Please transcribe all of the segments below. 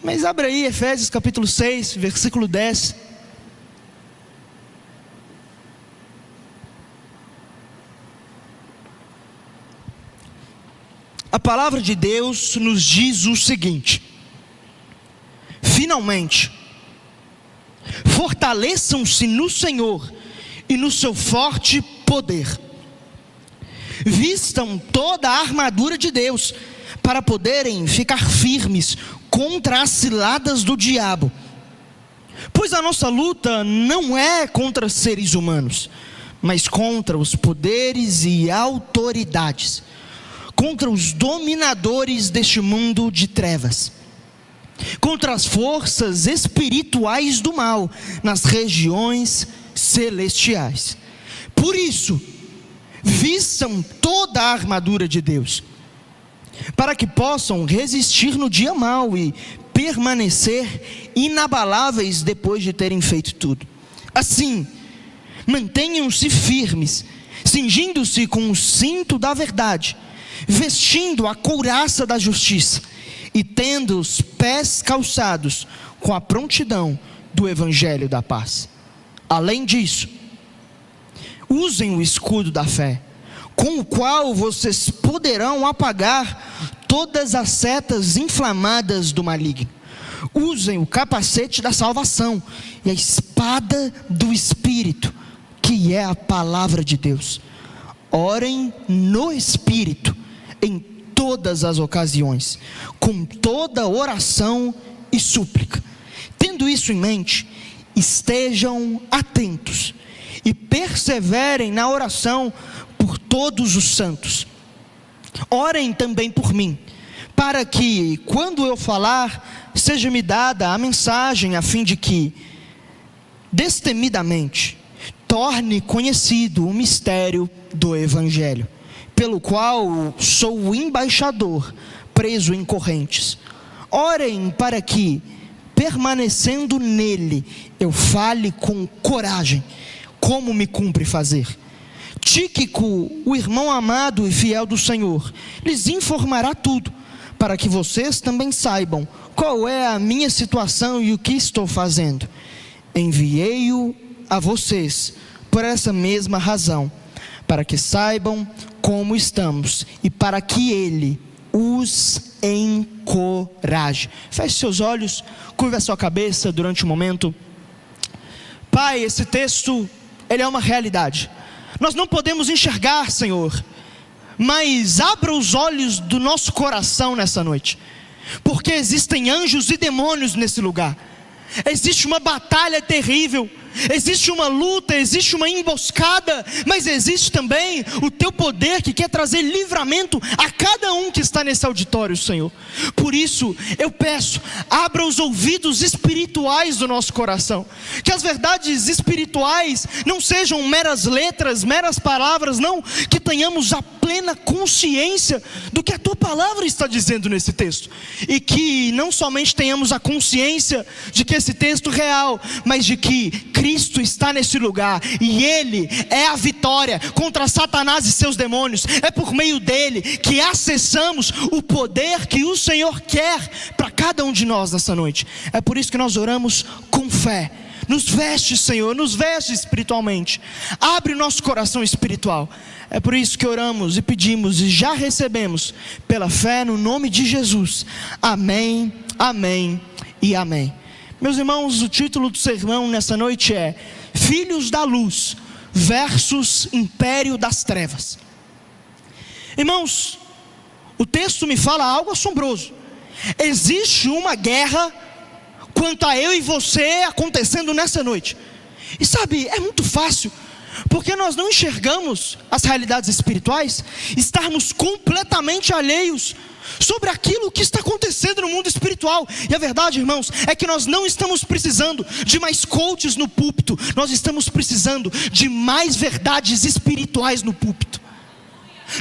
Mas abre aí Efésios capítulo 6, versículo 10. A palavra de Deus nos diz o seguinte: finalmente, fortaleçam-se no Senhor e no seu forte poder. Vistam toda a armadura de Deus, para poderem ficar firmes contra as ciladas do diabo. Pois a nossa luta não é contra seres humanos, mas contra os poderes e autoridades, contra os dominadores deste mundo de trevas, contra as forças espirituais do mal nas regiões celestiais. Por isso, vistam toda a armadura de Deus, para que possam resistir no dia mau e permanecer inabaláveis depois de terem feito tudo. Assim, mantenham-se firmes, cingindo-se com o cinto da verdade, vestindo a couraça da justiça e tendo os pés calçados com a prontidão do evangelho da paz. Além disso, usem o escudo da fé, com o qual vocês poderão apagar todas as setas inflamadas do maligno. Usem o capacete da salvação e a espada do Espírito, que é a palavra de Deus. Orem no Espírito em todas as ocasiões, com toda oração e súplica. Tendo isso em mente, estejam atentos e perseverem na oração por todos os santos. Orem também por mim, para que, quando eu falar, seja-me dada a mensagem, a fim de que, destemidamente, torne conhecido o mistério do Evangelho, pelo qual sou o embaixador, preso em correntes. Orem para que, permanecendo nele, eu fale com coragem, como me cumpre fazer. Tíquico, o irmão amado e fiel do Senhor, lhes informará tudo, para que vocês também saibam qual é a minha situação e o que estou fazendo. Enviei-o a vocês por essa mesma razão, para que saibam como estamos e para que ele os encoraje. Feche seus olhos, curva a sua cabeça durante um momento. Pai, esse texto, ele é uma realidade. Nós não podemos enxergar, Senhor, mas abra os olhos do nosso coração nessa noite, porque existem anjos e demônios nesse lugar. Existe uma batalha terrível, existe uma luta, existe uma emboscada, mas existe também o teu poder que quer trazer livramento a cada um que está nesse auditório, Senhor. Por isso eu peço, abra os ouvidos espirituais do nosso coração, que as verdades espirituais não sejam meras letras, meras palavras, não, que tenhamos a plena consciência do que a tua palavra está dizendo nesse texto, e que não somente tenhamos a consciência de que esse texto é real, mas de que Cristo está nesse lugar, e Ele é a vitória contra Satanás e seus demônios. É por meio dele que acessamos o poder que o Senhor quer para cada um de nós nessa noite. É por isso que nós oramos com fé. Nos veste, Senhor, nos veste espiritualmente. Abre o nosso coração espiritual. É por isso que oramos e pedimos e já recebemos pela fé no nome de Jesus. Amém, amém e amém. Meus irmãos, o título do sermão nessa noite é Filhos da Luz versus Império das Trevas. Irmãos, o texto me fala algo assombroso. Existe uma guerra quanto a eu e você acontecendo nessa noite. E sabe, é muito fácil, porque nós não enxergamos as realidades espirituais, estarmos completamente alheios sobre aquilo que está acontecendo no mundo espiritual. E a verdade, irmãos, é que nós não estamos precisando de mais coaches no púlpito, nós estamos precisando de mais verdades espirituais no púlpito.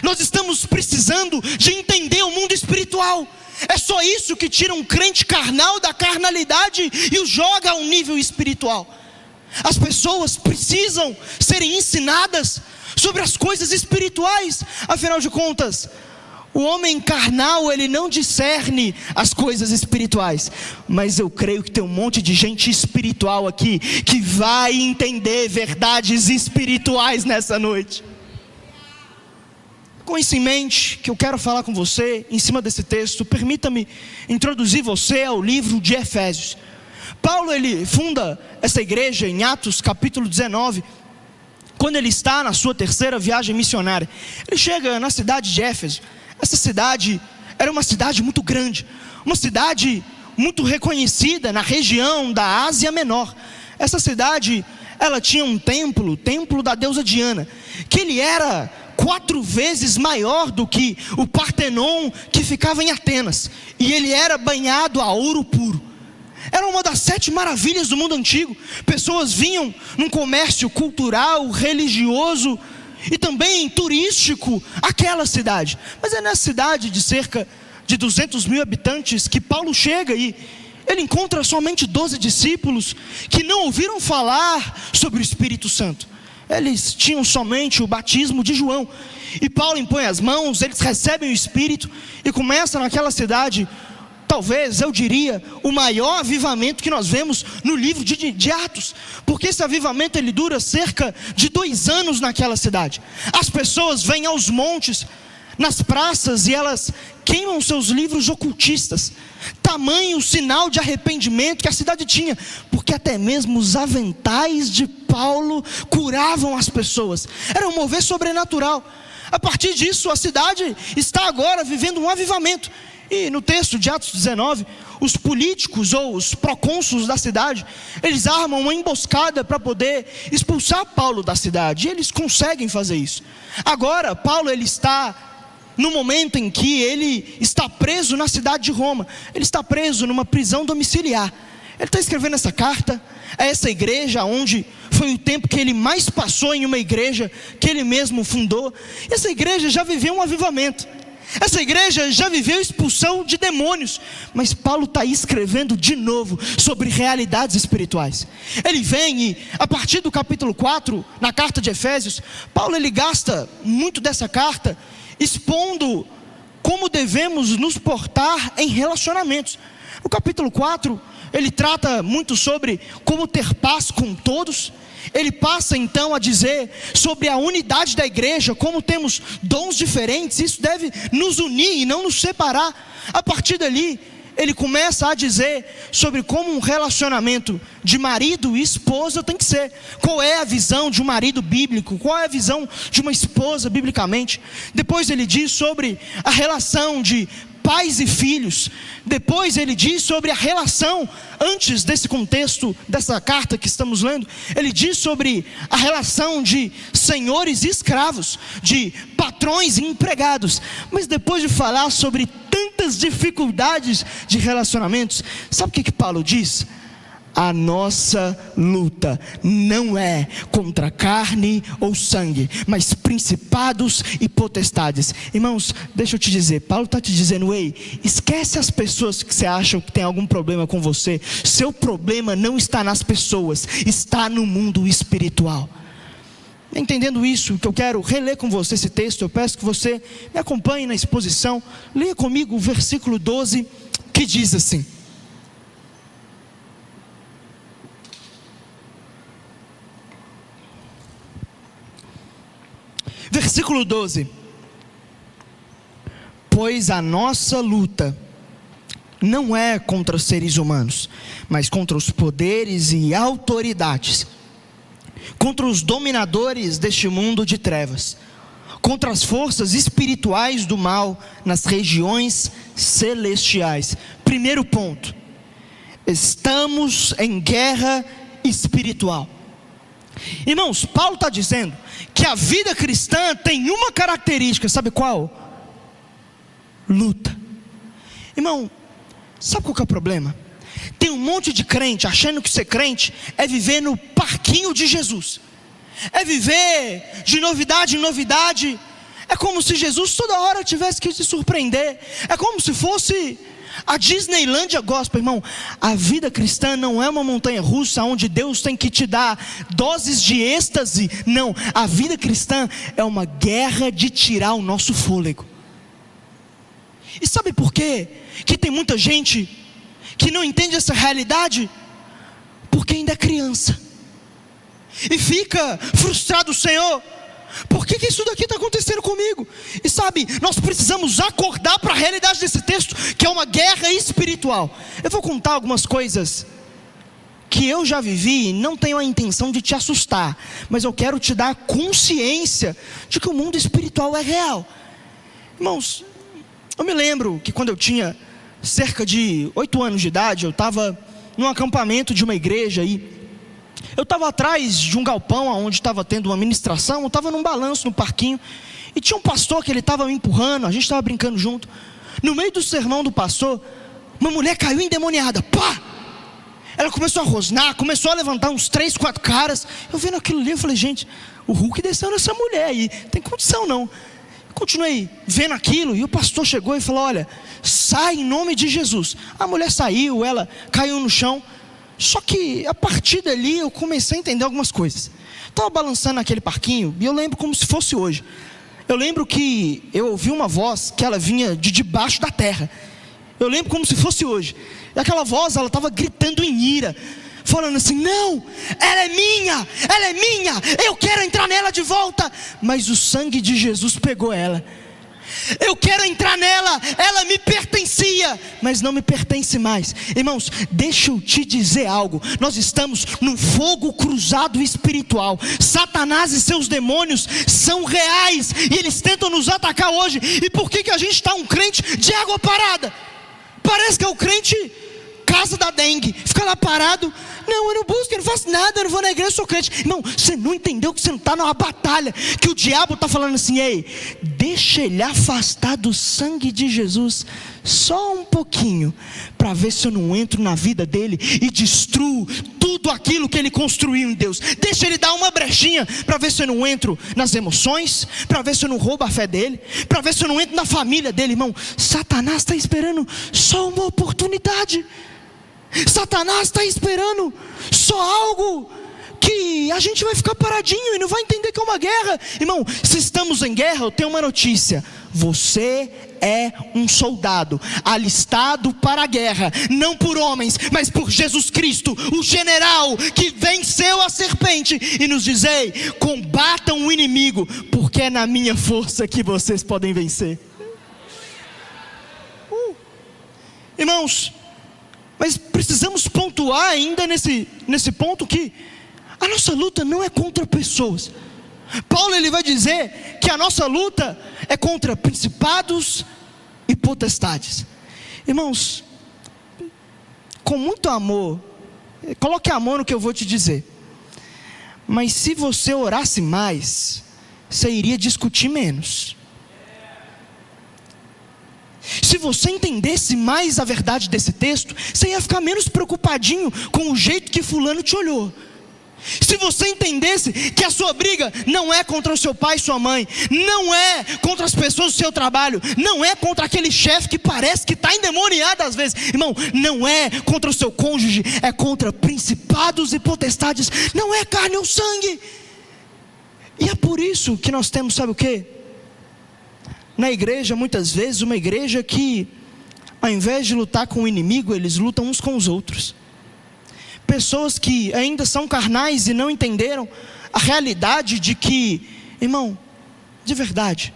Nós estamos precisando de entender o mundo espiritual. É só isso que tira um crente carnal da carnalidade e o joga a um nível espiritual. As pessoas precisam serem ensinadas sobre as coisas espirituais. Afinal de contas, O homem carnal, ele não discerne as coisas espirituais. Mas eu creio que tem um monte de gente espiritual aqui que vai entender verdades espirituais nessa noite. Com isso em mente, que eu quero falar com você em cima desse texto, permita-me introduzir você ao livro de Efésios. Paulo, ele funda essa igreja em Atos capítulo 19, quando ele está na sua terceira viagem missionária. Ele chega na cidade de Éfeso. Essa cidade era uma cidade muito grande, uma cidade muito reconhecida na região da Ásia Menor. Essa cidade, ela tinha um templo, o templo da deusa Diana, que ele era 4 vezes maior do que o Partenon que ficava em Atenas, e ele era banhado a ouro puro. Era uma das 7 maravilhas do mundo antigo. Pessoas vinham num comércio cultural, religioso e também turístico àquela cidade. Mas é nessa cidade de cerca de 200 mil habitantes que Paulo chega e ele encontra somente 12 discípulos que não ouviram falar sobre o Espírito Santo. Eles tinham somente o batismo de João. E Paulo impõe as mãos, eles recebem o Espírito e começa naquela cidade, talvez eu diria, o maior avivamento que nós vemos no livro de Atos. Porque esse avivamento ele dura cerca de 2 anos naquela cidade. As pessoas vêm aos montes, nas praças, e elas queimam seus livros ocultistas. Tamanho sinal de arrependimento que a cidade tinha, porque até mesmo os aventais de Paulo curavam as pessoas. Era um mover sobrenatural. A partir disso, a cidade está agora vivendo um avivamento. E no texto de Atos 19, os políticos ou os procônsulos da cidade, eles armam uma emboscada para poder expulsar Paulo da cidade. E eles conseguem fazer isso. Agora, Paulo ele está no momento em que ele está preso na cidade de Roma. Ele está preso numa prisão domiciliar. Ele está escrevendo essa carta a essa igreja, onde foi o tempo que ele mais passou em uma igreja que ele mesmo fundou. E essa igreja já viveu um avivamento. Essa igreja já viveu expulsão de demônios. Mas Paulo está aí escrevendo de novo sobre realidades espirituais. Ele vem e a partir do capítulo 4, na carta de Efésios, Paulo ele gasta muito dessa carta expondo como devemos nos portar em relacionamentos. No capítulo 4, ele trata muito sobre como ter paz com todos. Ele passa então a dizer sobre a unidade da igreja, como temos dons diferentes, isso deve nos unir e não nos separar. A partir dali, ele começa a dizer sobre como um relacionamento de marido e esposa tem que ser. Qual é a visão de um marido bíblico? Qual é a visão de uma esposa biblicamente? Depois ele diz sobre a relação de pais e filhos. Depois ele diz sobre a relação, antes desse contexto, dessa carta que estamos lendo, ele diz sobre a relação de senhores e escravos, de patrões e empregados. Mas depois de falar sobre tantas dificuldades de relacionamentos, sabe o que Paulo diz? A nossa luta não é contra carne ou sangue, mas principados e potestades. Irmãos, deixa eu te dizer, Paulo está te dizendo: ei, esquece as pessoas que você acha que tem algum problema com você. Seu problema não está nas pessoas, está no mundo espiritual. Entendendo isso, que eu quero reler com você esse texto, eu peço que você me acompanhe na exposição. Leia comigo o versículo 12, que diz assim: versículo 12: pois a nossa luta não é contra os seres humanos, mas contra os poderes e autoridades, contra os dominadores deste mundo de trevas, contra as forças espirituais do mal nas regiões celestiais. Primeiro ponto: estamos em guerra espiritual. Irmãos, Paulo está dizendo que a vida cristã tem uma característica, sabe qual? Luta. Irmão, sabe qual que é o problema? Tem um monte de crente achando que ser crente é viver no parquinho de Jesus, é viver de novidade em novidade. É como se Jesus toda hora tivesse que te surpreender. É como se fosse a Disneylândia gospel. Irmão, a vida cristã não é uma montanha russa onde Deus tem que te dar doses de êxtase. Não, a vida cristã é uma guerra de tirar o nosso fôlego. E sabe por quê que tem muita gente que não entende essa realidade? Porque ainda é criança e fica frustrado: Senhor, por que isso daqui está acontecendo comigo? E sabe, nós precisamos acordar para a realidade desse texto, que é uma guerra espiritual. Eu vou contar algumas coisas que eu já vivi, e não tenho a intenção de te assustar, mas eu quero te dar consciência de que o mundo espiritual é real. Irmãos, eu me lembro que quando eu tinha cerca de 8 anos de idade, eu estava num acampamento de uma igreja, e eu estava atrás de um galpão onde estava tendo uma ministração. Eu estava num balanço no parquinho, e tinha um pastor que ele estava me empurrando, a gente estava brincando junto. No meio do sermão do pastor, uma mulher caiu endemoniada, pá! Ela começou a rosnar, começou a levantar uns 3, 4 caras. Eu vendo aquilo ali, eu falei: gente, o Hulk desceu nessa mulher aí, não tem condição não. Eu continuei vendo aquilo, e o pastor chegou e falou: olha, sai em nome de Jesus. A mulher saiu, ela caiu no chão. Só que a partir dali eu comecei a entender algumas coisas. Estava balançando naquele parquinho, e eu lembro como se fosse hoje. Eu lembro que eu ouvi uma voz que ela vinha de debaixo da terra. Eu lembro como se fosse hoje. E aquela voz, ela estava gritando em ira, falando assim: não, ela é minha, eu quero entrar nela de volta. Mas o sangue de Jesus pegou ela. Eu quero entrar nela, ela me pertencia, mas não me pertence mais. Irmãos, deixa eu te dizer algo. Nós estamos num fogo cruzado espiritual. Satanás e seus demônios são reais, e eles tentam nos atacar hoje. E por que a gente está um crente de água parada? Parece que é o crente casa da dengue, fica lá parado. Não, eu não busco, eu não faço nada, eu não vou na igreja, eu sou crente. Irmão, você não entendeu que você não está numa batalha, que o diabo está falando assim: ei, deixa ele afastar do sangue de Jesus só um pouquinho, para ver se eu não entro na vida dele e destruo tudo aquilo que ele construiu em Deus. Deixa ele dar uma brechinha, para ver se eu não entro nas emoções, para ver se eu não roubo a fé dele, para ver se eu não entro na família dele. Irmão, Satanás está esperando só uma oportunidade. Satanás está esperando só algo que a gente vai ficar paradinho e não vai entender que é uma guerra. Irmão, se estamos em guerra, eu tenho uma notícia: você é um soldado alistado para a guerra, não por homens, mas por Jesus Cristo, o general que venceu a serpente, e nos diz: ei, combatam o inimigo, porque é na minha força que vocês podem vencer. Irmãos, mas precisamos pontuar ainda nesse ponto que a nossa luta não é contra pessoas. Paulo, ele vai dizer que a nossa luta é contra principados e potestades. Irmãos, com muito amor, coloque amor no que eu vou te dizer. Mas se você orasse mais, você iria discutir menos. Se você entendesse mais a verdade desse texto, você ia ficar menos preocupadinho com o jeito que fulano te olhou. Se você entendesse que a sua briga não é contra o seu pai e sua mãe, não é contra as pessoas do seu trabalho, não é contra aquele chefe que parece que está endemoniado às vezes, irmão, não é contra o seu cônjuge, é contra principados e potestades, não é carne ou sangue. E é por isso que nós temos, sabe o que? Na igreja, muitas vezes, uma igreja que, ao invés de lutar com o inimigo, eles lutam uns com os outros. Pessoas que ainda são carnais e não entenderam a realidade de que, irmão, de verdade,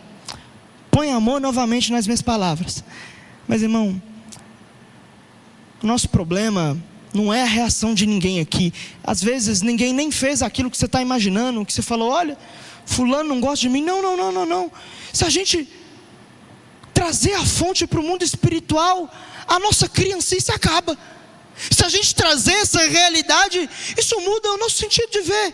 põe amor novamente nas minhas palavras. Mas, irmão, o nosso problema não é a reação de ninguém aqui. Às vezes ninguém nem fez aquilo que você está imaginando, que você falou: olha, fulano não gosta de mim. Não. Se a gente trazer a fonte para o mundo espiritual, a nossa criancice acaba. Se a gente trazer essa realidade, isso muda o nosso sentido de ver.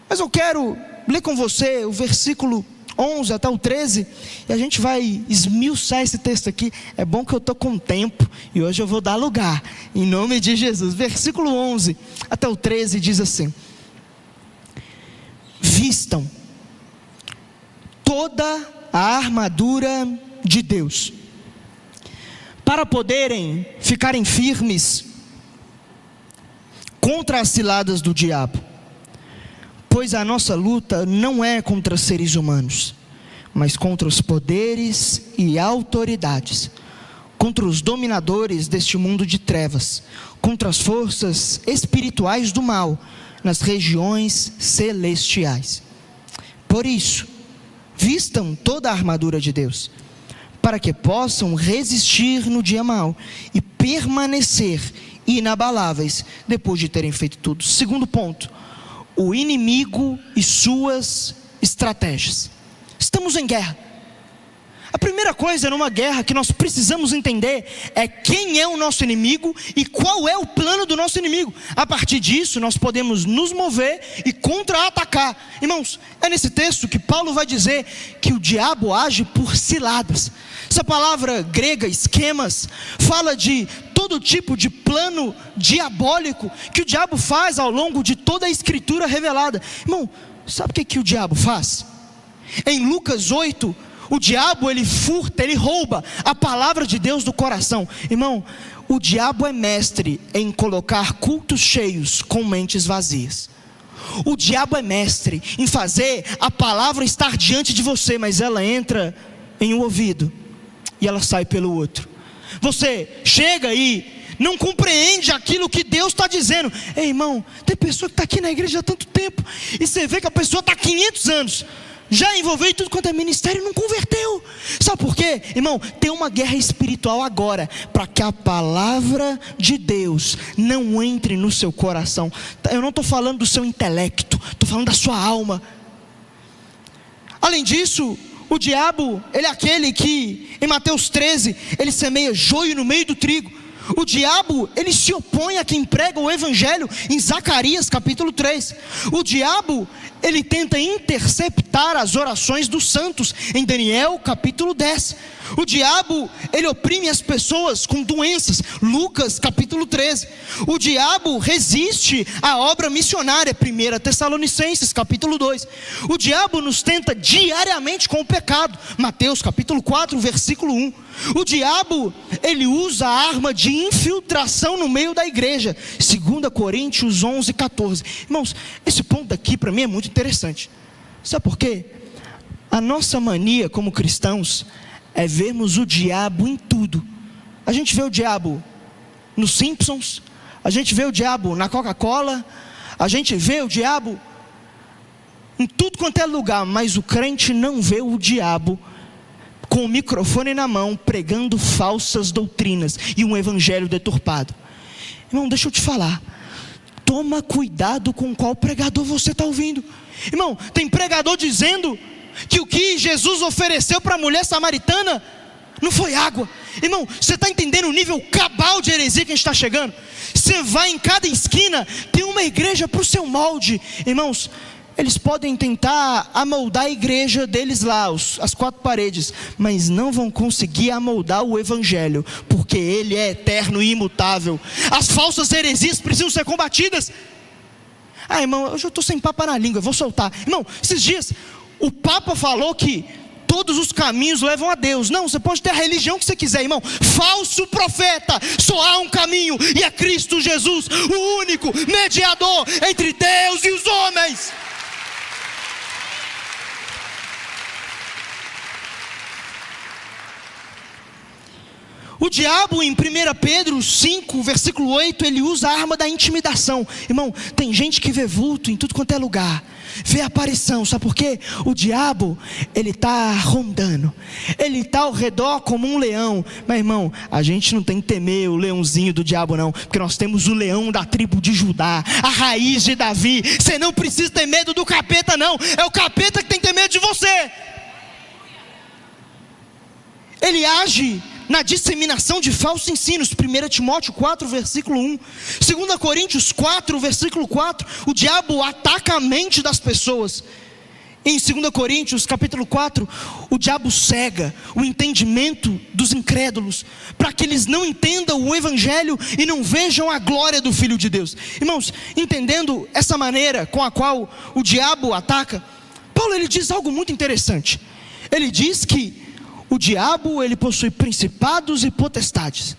Mas eu quero ler com você o versículo 11 até o 13, e a gente vai esmiuçar esse texto aqui. É bom que eu estou com tempo, e hoje eu vou dar lugar, em nome de Jesus. Versículo 11 até o 13 diz assim: vistam toda a armadura de Deus, para poderem ficarem firmes contra as ciladas do diabo. Pois a nossa luta não é contra seres humanos, mas contra os poderes e autoridades, contra os dominadores deste mundo de trevas, contra as forças espirituais do mal nas regiões celestiais. Por isso, vistam toda a armadura de Deus, para que possam resistir no dia mau e permanecer inabaláveis depois de terem feito tudo. Segundo ponto, o inimigo e suas estratégias. Estamos em guerra. A primeira coisa numa guerra que nós precisamos entender é quem é o nosso inimigo e qual é o plano do nosso inimigo. A partir disso nós podemos nos mover e contra-atacar. Irmãos, é nesse texto que Paulo vai dizer que o diabo age por ciladas. Essa palavra grega, esquemas, fala de todo tipo de plano diabólico que o diabo faz ao longo de toda a escritura revelada. Irmão, sabe o que o diabo faz? Em Lucas 8, o diabo ele furta, ele rouba a palavra de Deus do coração. Irmão, o diabo é mestre em colocar cultos cheios com mentes vazias. O diabo é mestre em fazer a palavra estar diante de você, mas ela entra em um ouvido e ela sai pelo outro. Você chega e não compreende aquilo que Deus está dizendo. Ei, irmão, tem pessoa que está aqui na igreja há tanto tempo e você vê que a pessoa está há 500 anos, já envolveu em tudo quanto é ministério e não converteu. Sabe por quê? Irmão, tem uma guerra espiritual agora, para que a palavra de Deus não entre no seu coração. Eu não estou falando do seu intelecto, estou falando da sua alma. Além disso, o diabo, ele é aquele que em Mateus 13, ele semeia joio no meio do trigo. O diabo, ele se opõe a quem prega o evangelho em Zacarias capítulo 3. O diabo, ele tenta interceptar as orações dos santos em Daniel capítulo 10. O diabo, ele oprime as pessoas com doenças, Lucas capítulo 13. O diabo resiste à obra missionária, 1 Tessalonicenses capítulo 2. O diabo nos tenta diariamente com o pecado, Mateus capítulo 4 versículo 1. O diabo, ele usa a arma de infiltração no meio da igreja, 2 Coríntios 11, 14. Irmãos, esse ponto aqui para mim é muito interessante. Sabe por quê? A nossa mania como cristãos é vermos o diabo em tudo. A gente vê o diabo nos Simpsons, a gente vê o diabo na Coca-Cola, a gente vê o diabo em tudo quanto é lugar, mas o crente não vê o diabo com o microfone na mão, pregando falsas doutrinas e um evangelho deturpado. Irmão, deixa eu te falar, toma cuidado com qual pregador você está ouvindo. Irmão, tem pregador dizendo que o que Jesus ofereceu para a mulher samaritana não foi água. Irmão, você está entendendo o nível cabal de heresia que a gente está chegando? Você vai em cada esquina, tem uma igreja para o seu molde. Irmãos, eles podem tentar amoldar a igreja deles lá, as 4 paredes, mas não vão conseguir amoldar o evangelho, porque ele é eterno e imutável. As falsas heresias precisam ser combatidas. Ah, irmão, hoje eu estou sem papo na língua, eu vou soltar. Irmão, esses dias o Papa falou que todos os caminhos levam a Deus. Não, você pode ter a religião que você quiser, irmão. Falso profeta, só há um caminho, e é Cristo Jesus, o único mediador entre Deus e os homens. O diabo em 1 Pedro 5, versículo 8, ele usa a arma da intimidação. Irmão, tem gente que vê vulto em tudo quanto é lugar, vê aparição, sabe por quê? O diabo, ele está rondando, ele está ao redor como um leão. Mas irmão, a gente não tem que temer o leãozinho do diabo não, porque nós temos o leão da tribo de Judá, a raiz de Davi. Você não precisa ter medo do capeta não, é o capeta que tem que ter medo de você. Ele age na disseminação de falsos ensinos, 1 Timóteo 4, versículo 1, 2 Coríntios 4, versículo 4, o diabo ataca a mente das pessoas. Em 2 Coríntios capítulo 4, o diabo cega o entendimento dos incrédulos, para que eles não entendam o evangelho e não vejam a glória do Filho de Deus. Irmãos, entendendo essa maneira com a qual o diabo ataca, Paulo ele diz algo muito interessante. Ele diz que o diabo, ele possui principados e potestades.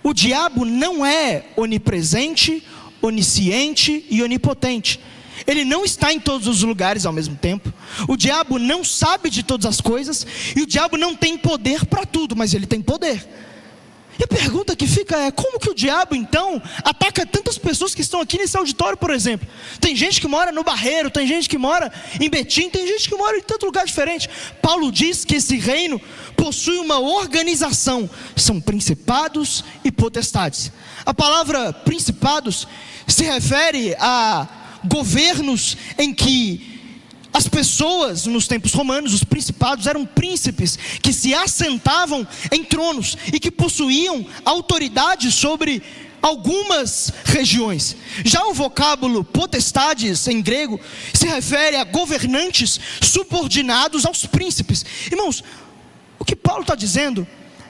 O diabo não é onipresente, onisciente e onipotente. Ele não está em todos os lugares ao mesmo tempo. O diabo não sabe de todas as coisas. E o diabo não tem poder para tudo, mas ele tem poder. E a pergunta que fica é: como que o diabo então ataca tantas pessoas que estão aqui nesse auditório, por exemplo? Tem gente que mora no Barreiro, tem gente que mora em Betim, tem gente que mora em tanto lugar diferente. Paulo diz que esse reino possui uma organização. São principados e potestades. A palavra principados se refere a governos em que as pessoas, nos tempos romanos, os principados eram príncipes que se assentavam em tronos e que possuíam autoridade sobre algumas regiões. Já o vocábulo potestades em grego se refere a governantes subordinados aos príncipes. Irmãos, o que Paulo está dizendo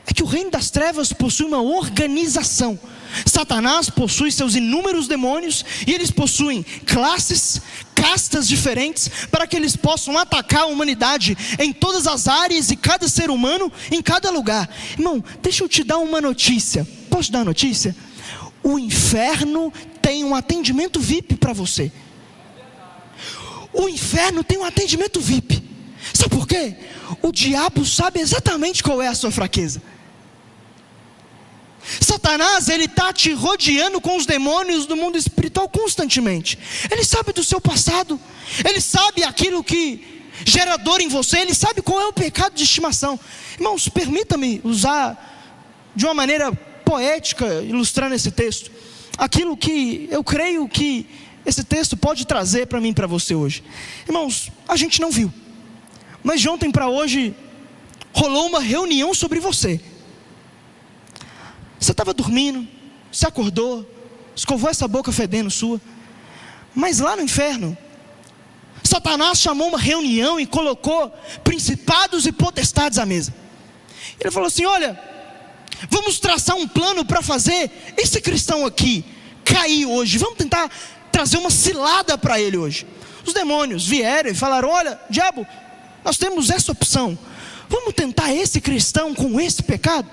é que o reino das trevas possui uma organização. Satanás possui seus inúmeros demônios e eles possuem classes, castas diferentes para que eles possam atacar a humanidade em todas as áreas e cada ser humano em cada lugar. Irmão, deixa eu te dar uma notícia. Posso te dar uma notícia? O inferno tem um atendimento VIP para você. O inferno tem um atendimento VIP. Sabe por quê? O diabo sabe exatamente qual é a sua fraqueza. Satanás, ele está te rodeando com os demônios do mundo espiritual constantemente. Ele sabe do seu passado. Ele sabe aquilo que gera dor em você. Ele sabe qual é o pecado de estimação. Irmãos, permita-me usar de uma maneira poética, ilustrando esse texto, aquilo que eu creio que esse texto pode trazer para mim e para você hoje. Irmãos, a gente não viu, mas de ontem para hoje rolou uma reunião sobre você. Você estava dormindo, se acordou, escovou essa boca fedendo sua, mas lá no inferno, Satanás chamou uma reunião e colocou principados e potestades à mesa. Ele falou assim: olha, vamos traçar um plano para fazer esse cristão aqui cair hoje. Vamos tentar trazer uma cilada para ele hoje. Os demônios vieram e falaram: olha, diabo, nós temos essa opção. Vamos tentar esse cristão com esse pecado?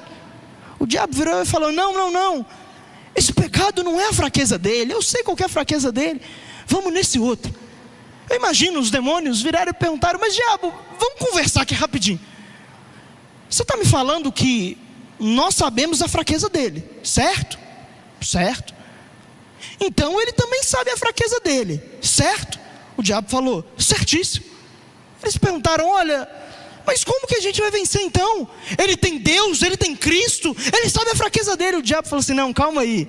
O diabo virou e falou: não, esse pecado não é a fraqueza dele, eu sei qual que é a fraqueza dele, vamos nesse outro. Eu imagino os demônios viraram e perguntaram: mas diabo, vamos conversar aqui rapidinho. Você está me falando que nós sabemos a fraqueza dele, certo? Certo. Então ele também sabe a fraqueza dele, certo? O diabo falou: certíssimo. Eles perguntaram: olha, mas como que a gente vai vencer então? Ele tem Deus, ele tem Cristo, ele sabe a fraqueza dele. O diabo falou assim: não, calma aí.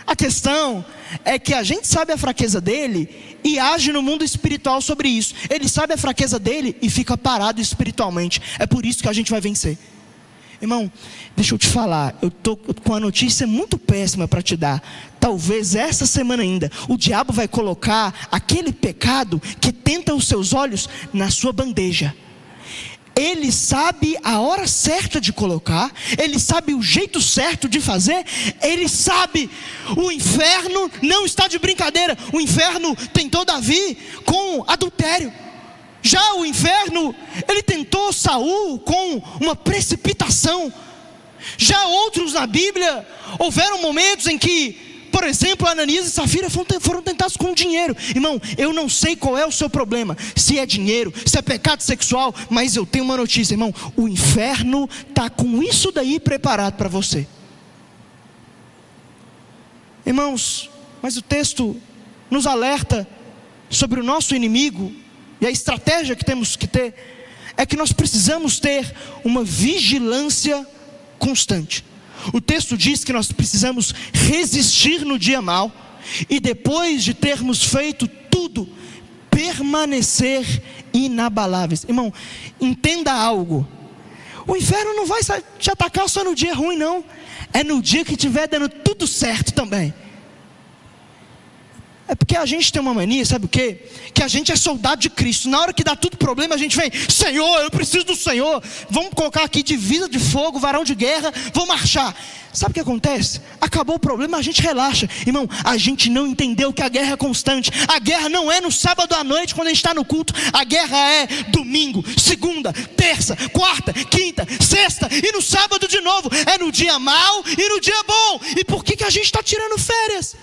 A questão é que a gente sabe a fraqueza dele e age no mundo espiritual sobre isso. Ele sabe a fraqueza dele e fica parado espiritualmente. É por isso que a gente vai vencer. Irmão, deixa eu te falar, eu estou com uma notícia muito péssima para te dar. Talvez essa semana ainda o diabo vai colocar aquele pecado que tenta os seus olhos na sua bandeja. Ele sabe a hora certa de colocar, ele sabe o jeito certo de fazer, ele sabe. O inferno não está de brincadeira. O inferno tentou Davi com adultério. Já o inferno, ele tentou Saul com uma precipitação. Já outros na Bíblia, houveram momentos em que, por exemplo, Ananias e Safira foram tentados com dinheiro. Irmão, eu não sei qual é o seu problema, se é dinheiro, se é pecado sexual, mas eu tenho uma notícia, irmão: o inferno está com isso daí preparado para você. Irmãos, mas o texto nos alerta sobre o nosso inimigo, e a estratégia que temos que ter é que nós precisamos ter uma vigilância constante. O texto diz que nós precisamos resistir no dia mau e depois de termos feito tudo, permanecer inabaláveis. Irmão, entenda algo: o inferno não vai te atacar só no dia ruim, não. É no dia que estiver dando tudo certo também. É porque a gente tem uma mania, sabe o quê? Que a gente é soldado de Cristo. Na hora que dá tudo problema, a gente vem: Senhor, eu preciso do Senhor. Vamos colocar aqui divisa de fogo, varão de guerra, vamos marchar. Sabe o que acontece? Acabou o problema, a gente relaxa. Irmão, a gente não entendeu que a guerra é constante. A guerra não é no sábado à noite, quando a gente está no culto. A guerra é domingo, segunda, terça, quarta, quinta, sexta e no sábado de novo. É no dia mau e no dia bom. E por que a gente está tirando férias?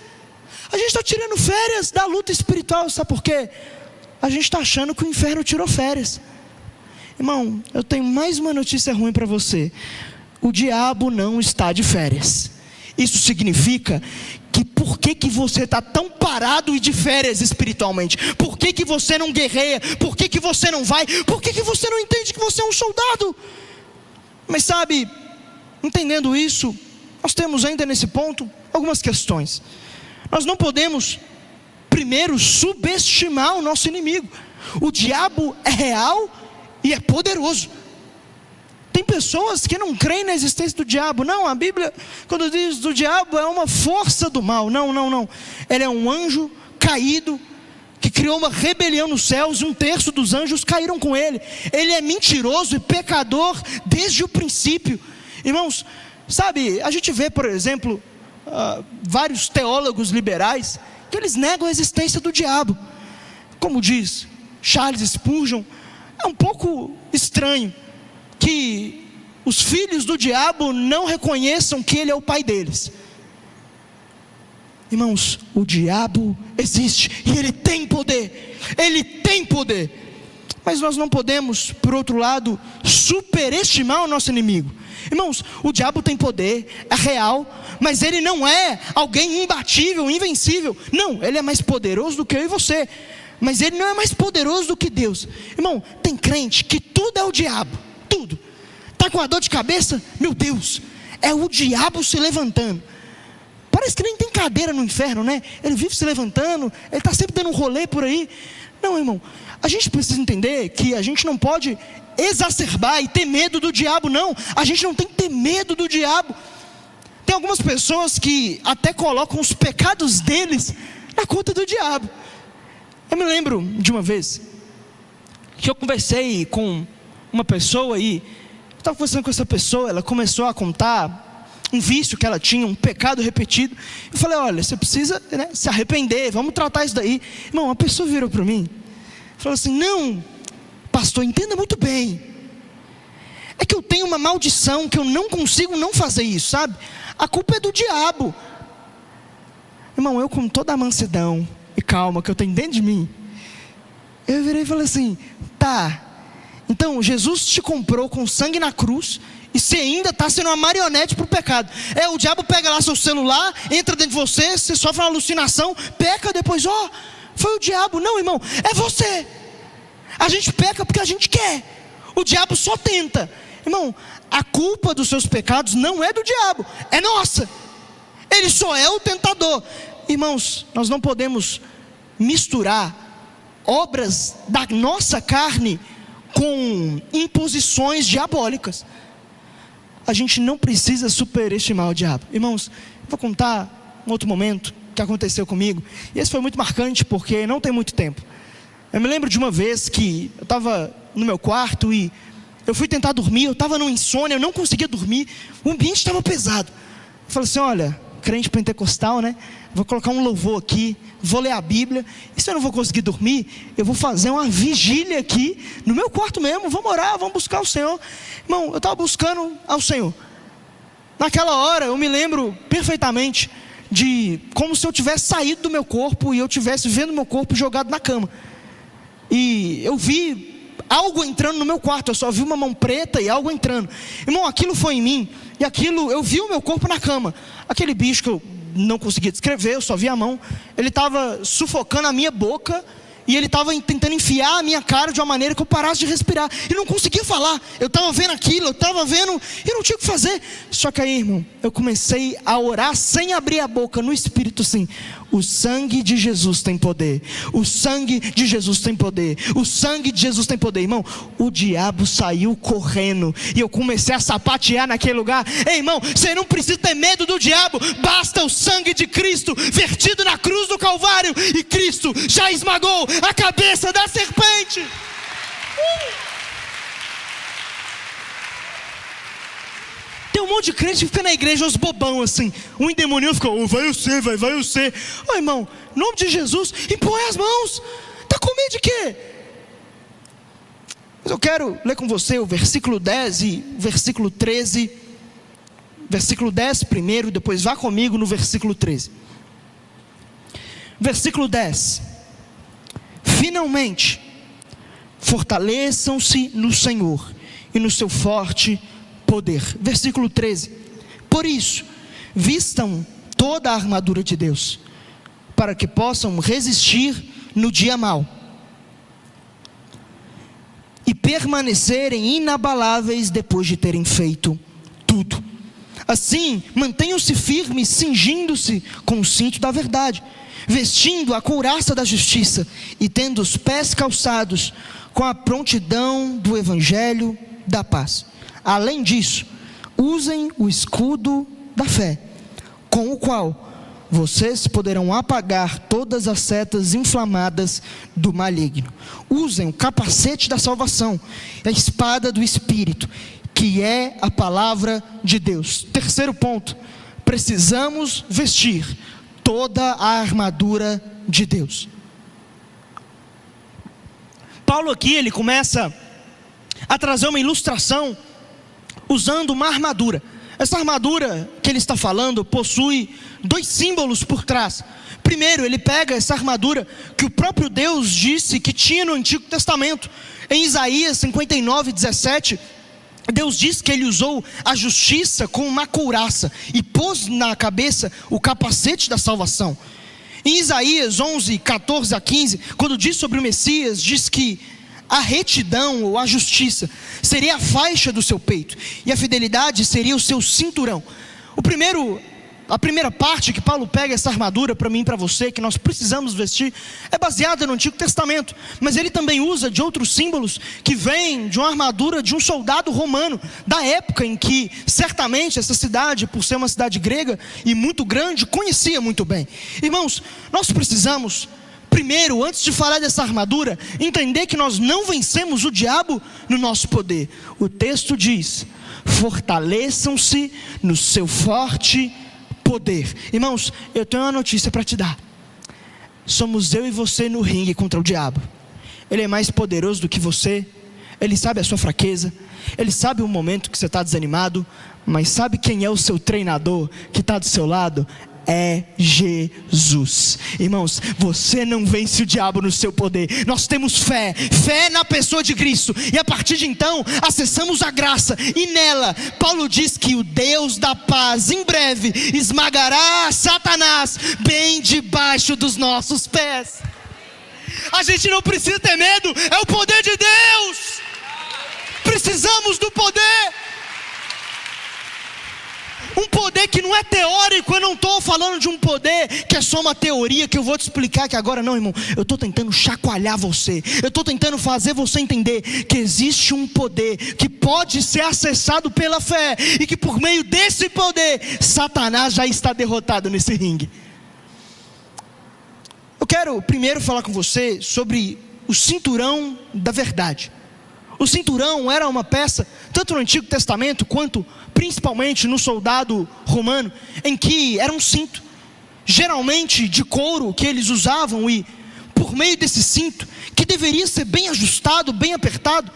A gente está tirando férias da luta espiritual, sabe por quê? A gente está achando que o inferno tirou férias. Irmão, eu tenho mais uma notícia ruim para você. O diabo não está de férias. Isso significa que por que você está tão parado e de férias espiritualmente? Por que você não guerreia? Por que você não vai? Por que você não entende que você é um soldado? Mas sabe, entendendo isso, nós temos ainda nesse ponto algumas questões. Nós não podemos, primeiro, subestimar o nosso inimigo. O diabo é real e é poderoso. Tem pessoas que não creem na existência do diabo. Não, a Bíblia, quando diz do diabo, é uma força do mal. Não. Ele é um anjo caído, que criou uma rebelião nos céus, e 1/3 dos anjos caíram com ele. Ele é mentiroso e pecador desde o princípio. Irmãos, sabe, a gente vê, por exemplo, vários teólogos liberais, que eles negam a existência do diabo. Como diz Charles Spurgeon, é um pouco estranho que os filhos do diabo não reconheçam que ele é o pai deles. Irmãos, o diabo existe e ele tem poder. Ele tem poder. Mas nós não podemos, por outro lado, superestimar o nosso inimigo. Irmãos, o diabo tem poder, é real, mas ele não é alguém imbatível, invencível. Não, ele é mais poderoso do que eu e você, mas ele não é mais poderoso do que Deus. Irmão, tem crente que tudo é o diabo, tudo. Está com a dor de cabeça? Meu Deus, é o diabo se levantando. Parece que nem tem cadeira no inferno, né? Ele vive se levantando, ele está sempre dando um rolê por aí. Não, irmão, a gente precisa entender que a gente não pode exacerbar e ter medo do diabo, não. A gente não tem que ter medo do diabo. Tem algumas pessoas que até colocam os pecados deles na conta do diabo. Eu me lembro de uma vez que eu conversei com uma pessoa e estava conversando com essa pessoa, ela começou a contar um vício que ela tinha, um pecado repetido. Eu falei, olha, você precisa, né, se arrepender, vamos tratar isso daí. Irmão, uma pessoa virou para mim e falou assim, não, pastor, entenda muito bem, é que eu tenho uma maldição, que eu não consigo não fazer isso, sabe? A culpa é do diabo. Irmão, eu com toda a mansidão e calma que eu tenho dentro de mim, eu virei e falei assim, tá, então Jesus te comprou com sangue na cruz, e você ainda está sendo uma marionete para o pecado. O diabo pega lá seu celular, entra dentro de você, você sofre uma alucinação, peca depois, foi o diabo. Não, irmão, é você. A gente peca porque a gente quer, o diabo só tenta. Irmão, a culpa dos seus pecados não é do diabo, é nossa. Ele só é o tentador. Irmãos, nós não podemos misturar obras da nossa carne com imposições diabólicas. A gente não precisa superestimar o diabo. Irmãos, vou contar um outro momento que aconteceu comigo, e esse foi muito marcante porque não tem muito tempo. Eu me lembro de uma vez que eu estava no meu quarto e eu fui tentar dormir, eu estava numa insônia, eu não conseguia dormir, o ambiente estava pesado. Eu falei assim, olha, crente pentecostal, né? Vou colocar um louvor aqui, vou ler a Bíblia, e se eu não vou conseguir dormir, eu vou fazer uma vigília aqui, no meu quarto mesmo, vamos orar, vamos buscar o Senhor. Irmão, eu estava buscando ao Senhor. Naquela hora, eu me lembro perfeitamente de como se eu tivesse saído do meu corpo, e eu tivesse vendo meu corpo jogado na cama. E eu vi algo entrando no meu quarto, eu só vi uma mão preta e algo entrando. Irmão, aquilo foi em mim, e aquilo, eu vi o meu corpo na cama. Aquele bicho que eu não conseguia descrever, eu só vi a mão, ele estava sufocando a minha boca, e ele estava tentando enfiar a minha cara de uma maneira que eu parasse de respirar, e não conseguia falar. Eu estava vendo aquilo, eu estava vendo, e não tinha o que fazer. Só que aí, irmão, eu comecei a orar sem abrir a boca, no Espírito, assim, o sangue de Jesus tem poder, o sangue de Jesus tem poder, o sangue de Jesus tem poder. Irmão, o diabo saiu correndo, e eu comecei a sapatear naquele lugar. Ei, irmão, você não precisa ter medo do diabo, basta o sangue de Cristo, vertido na cruz do Calvário, e Cristo já esmagou a cabeça da serpente. Tem um monte de crente que fica na igreja, os bobão assim, um endemoniado fica, vai eu ser. Irmão, em nome de Jesus, impõe as mãos. Está com medo de quê? Mas eu quero ler com você o versículo 10 e o versículo 13. Versículo 10 primeiro, depois vá comigo no versículo 13. Versículo 10. Finalmente, fortaleçam-se no Senhor e no seu forte poder. Versículo 13. Por isso, vistam toda a armadura de Deus, para que possam resistir no dia mau e permanecerem inabaláveis depois de terem feito tudo. Assim, mantenham-se firmes, cingindo-se com o cinto da verdade, vestindo a couraça da justiça e tendo os pés calçados com a prontidão do evangelho da paz. Além disso, usem o escudo da fé, com o qual vocês poderão apagar todas as setas inflamadas do maligno. Usem o capacete da salvação, a espada do Espírito, que é a palavra de Deus. Terceiro ponto, precisamos vestir toda a armadura de Deus. Paulo aqui, ele começa a trazer uma ilustração usando uma armadura. Essa armadura que ele está falando possui dois símbolos por trás. Primeiro, ele pega essa armadura que o próprio Deus disse que tinha no Antigo Testamento. Em Isaías 59:17, Deus diz que ele usou a justiça como uma couraça e pôs na cabeça o capacete da salvação. Em Isaías 11:14-15, quando diz sobre o Messias, diz que a retidão ou a justiça seria a faixa do seu peito e a fidelidade seria o seu cinturão. A primeira parte que Paulo pega essa armadura para mim e para você, que nós precisamos vestir, é baseada no Antigo Testamento, mas ele também usa de outros símbolos que vêm de uma armadura de um soldado romano, da época em que certamente essa cidade, por ser uma cidade grega e muito grande, conhecia muito bem. Irmãos, nós precisamos, primeiro, antes de falar dessa armadura, entender que nós não vencemos o diabo no nosso poder. O texto diz: fortaleçam-se no seu forte poder. Irmãos, eu tenho uma notícia para te dar. Somos eu e você no ringue contra o diabo. Ele é mais poderoso do que você. Ele sabe a sua fraqueza. Ele sabe o momento que você está desanimado. Mas sabe quem é o seu treinador que está do seu lado? É Jesus. Irmãos, você não vence o diabo no seu poder. Nós temos fé na pessoa de Cristo, e a partir de então acessamos a graça, e nela Paulo diz que o Deus da paz em breve esmagará Satanás bem debaixo dos nossos pés. A gente não precisa ter medo, é o poder de Deus. Precisamos do poder. Um poder que não é teórico. Eu não estou falando de um poder que é só uma teoria que eu vou te explicar aqui agora, não, irmão. Eu estou tentando chacoalhar você. Eu estou tentando fazer você entender que existe um poder que pode ser acessado pela fé, e que por meio desse poder, Satanás já está derrotado nesse ringue. Eu quero primeiro falar com você sobre o cinturão da verdade. O cinturão era uma peça, tanto no Antigo Testamento, quanto principalmente no soldado romano, em que era um cinto, geralmente de couro, que eles usavam, e por meio desse cinto, que deveria ser bem ajustado, bem apertado,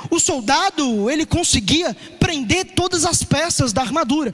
o soldado, ele conseguia prender todas as peças da armadura.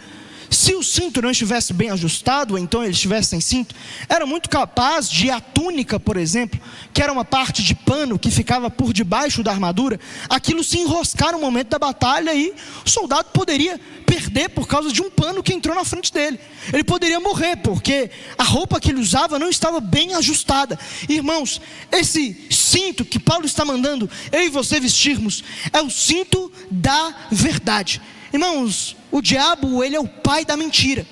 Se o cinto não estivesse bem ajustado, ou então ele estivesse sem cinto, era muito capaz de a túnica, por exemplo, que era uma parte de pano que ficava por debaixo da armadura, aquilo se enroscar no momento da batalha, e o soldado poderia perder por causa de um pano que entrou na frente dele. Ele poderia morrer, porque a roupa que ele usava não estava bem ajustada. Irmãos, esse cinto que Paulo está mandando eu e você vestirmos, é o cinto da verdade. Irmãos, o diabo, ele é o pai da mentira.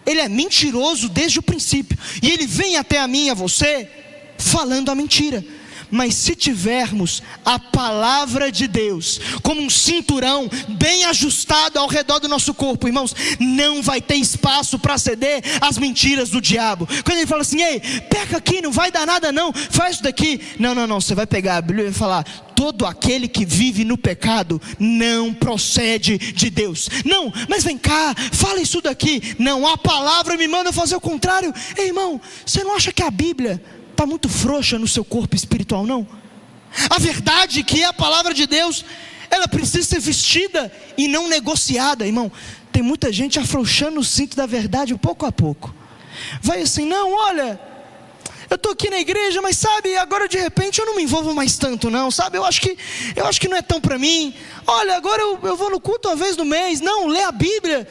Ele é mentiroso desde o princípio, e ele vem até a mim e a você falando a mentira. Mas se tivermos a palavra de Deus como um cinturão bem ajustado ao redor do nosso corpo, irmãos, não vai ter espaço para ceder às mentiras do diabo. Quando ele fala assim: ei, pega aqui, não vai dar nada não, faz isso daqui. Não, você vai pegar a Bíblia e vai falar: todo aquele que vive no pecado não procede de Deus. Não, mas vem cá, fala isso daqui. Não, a palavra me manda fazer o contrário. Ei, irmão, você não acha que a Bíblia está muito frouxa no seu corpo espiritual, não? A verdade, que é a palavra de Deus, ela precisa ser vestida e não negociada. Irmão, tem muita gente afrouxando o cinto da verdade pouco a pouco. Vai assim: não, olha, estou aqui na igreja, mas sabe, agora de repente eu não me envolvo mais tanto não, sabe, eu acho que não é tão para mim. Olha, agora eu vou no culto uma vez no mês, não, lê a Bíblia,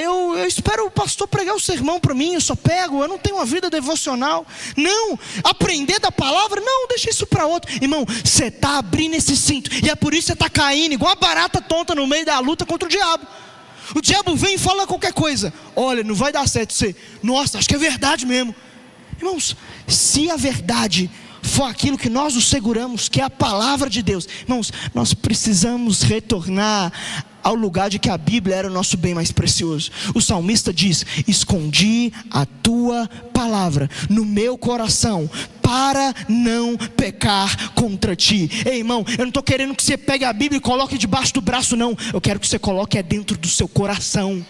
eu espero o pastor pregar o sermão para mim, eu só pego, eu não tenho uma vida devocional, não, aprender da palavra, não, deixa isso para outro. Irmão, você está abrindo esse cinto, e é por isso que você está caindo, igual a barata tonta no meio da luta contra o diabo. O diabo vem e fala qualquer coisa, olha, não vai dar certo, você, nossa, acho que é verdade mesmo. Irmãos, se a verdade for aquilo que nós nos seguramos, que é a palavra de Deus, irmãos, nós precisamos retornar ao lugar de que a Bíblia era o nosso bem mais precioso. O salmista diz: escondi a tua palavra no meu coração, para não pecar contra ti. Ei, irmão, eu não estou querendo que você pegue a Bíblia e coloque debaixo do braço, não. Eu quero que você coloque dentro do seu coração.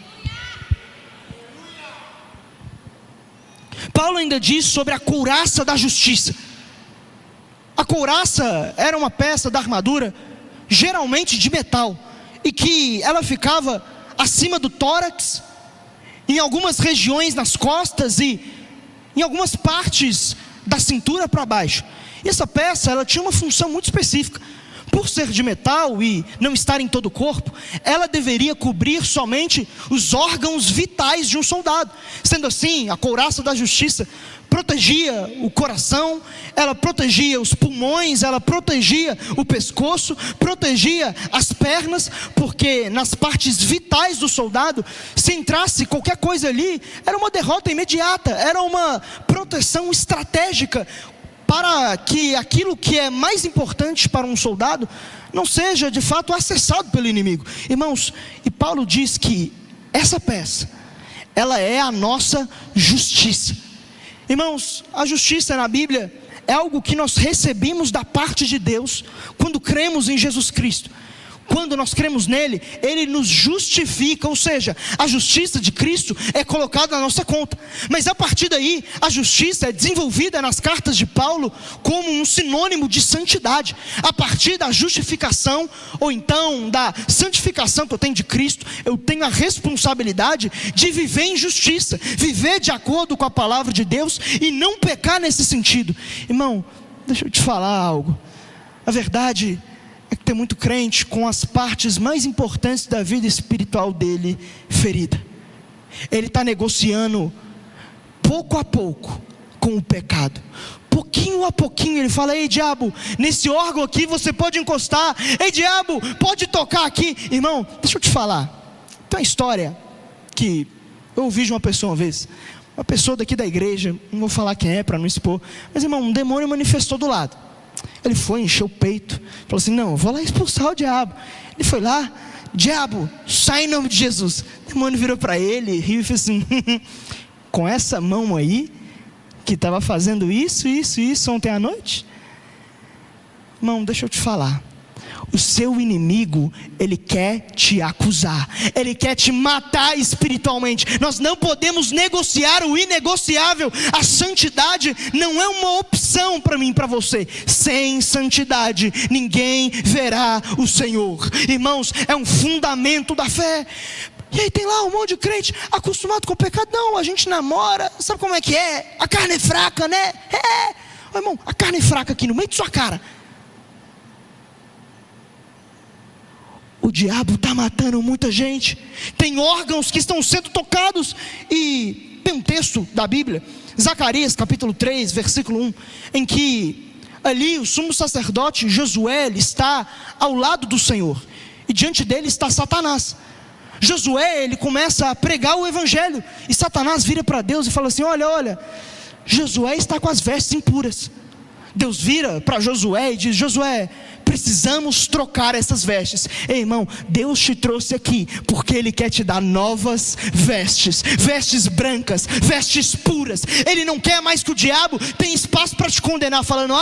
Paulo ainda diz sobre a couraça da justiça. A couraça era uma peça da armadura, geralmente de metal, e que ela ficava acima do tórax, em algumas regiões nas costas e em algumas partes da cintura para baixo. E essa peça, ela tinha uma função muito específica. Por ser de metal e não estar em todo o corpo, ela deveria cobrir somente os órgãos vitais de um soldado. Sendo assim, a couraça da justiça protegia o coração, ela protegia os pulmões, ela protegia o pescoço, protegia as pernas, porque nas partes vitais do soldado, se entrasse qualquer coisa ali, era uma derrota imediata, era uma proteção estratégica, para que aquilo que é mais importante para um soldado não seja de fato acessado pelo inimigo. Irmãos, e Paulo diz que essa peça, ela é a nossa justiça. Irmãos, a justiça na Bíblia é algo que nós recebemos da parte de Deus quando cremos em Jesus Cristo. Quando nós cremos nele, ele nos justifica, ou seja, a justiça de Cristo é colocada na nossa conta. Mas a partir daí, a justiça é desenvolvida nas cartas de Paulo como um sinônimo de santidade. A partir da justificação, ou então da santificação que eu tenho de Cristo, eu tenho a responsabilidade de viver em justiça, viver de acordo com a palavra de Deus e não pecar nesse sentido. Irmão, deixa eu te falar algo. A verdade é que tem muito crente com as partes mais importantes da vida espiritual dele ferida. Ele está negociando pouco a pouco com o pecado. Pouquinho a pouquinho ele fala: ei diabo, nesse órgão aqui você pode encostar. Ei diabo, pode tocar aqui. Irmão, deixa eu te falar. Tem uma história que eu ouvi de uma pessoa uma vez. Uma pessoa daqui da igreja, não vou falar quem é para não expor. Mas irmão, um demônio manifestou do lado. Ele foi, encheu o peito, falou assim: não, vou lá expulsar o diabo. Ele foi lá: diabo, sai em nome de Jesus. O demônio virou para ele, riu e fez assim: com essa mão aí, que estava fazendo isso ontem à noite? Irmão, deixa eu te falar. O seu inimigo, ele quer te acusar, ele quer te matar espiritualmente. Nós não podemos negociar o inegociável. A santidade não é uma opção para mim e para você. Sem santidade ninguém verá o Senhor. Irmãos, é um fundamento da fé. E aí tem lá um monte de crente acostumado com o pecado. Não, a gente namora, sabe como é que é? A carne é fraca, né? Ô, irmão, a carne é fraca aqui no meio de sua cara. O diabo está matando muita gente. Tem órgãos que estão sendo tocados. E tem um texto da Bíblia, Zacarias capítulo 3, versículo 1, em que ali o sumo sacerdote Josué está ao lado do Senhor, e diante dele está Satanás. Josué, ele começa a pregar o evangelho, e Satanás vira para Deus e fala assim: olha, Josué está com as vestes impuras. Deus vira para Josué e diz: Josué, precisamos trocar essas vestes. Ei, irmão, Deus te trouxe aqui porque Ele quer te dar novas vestes, vestes brancas, vestes puras. Ele não quer mais que o diabo tenha espaço para te condenar, falando: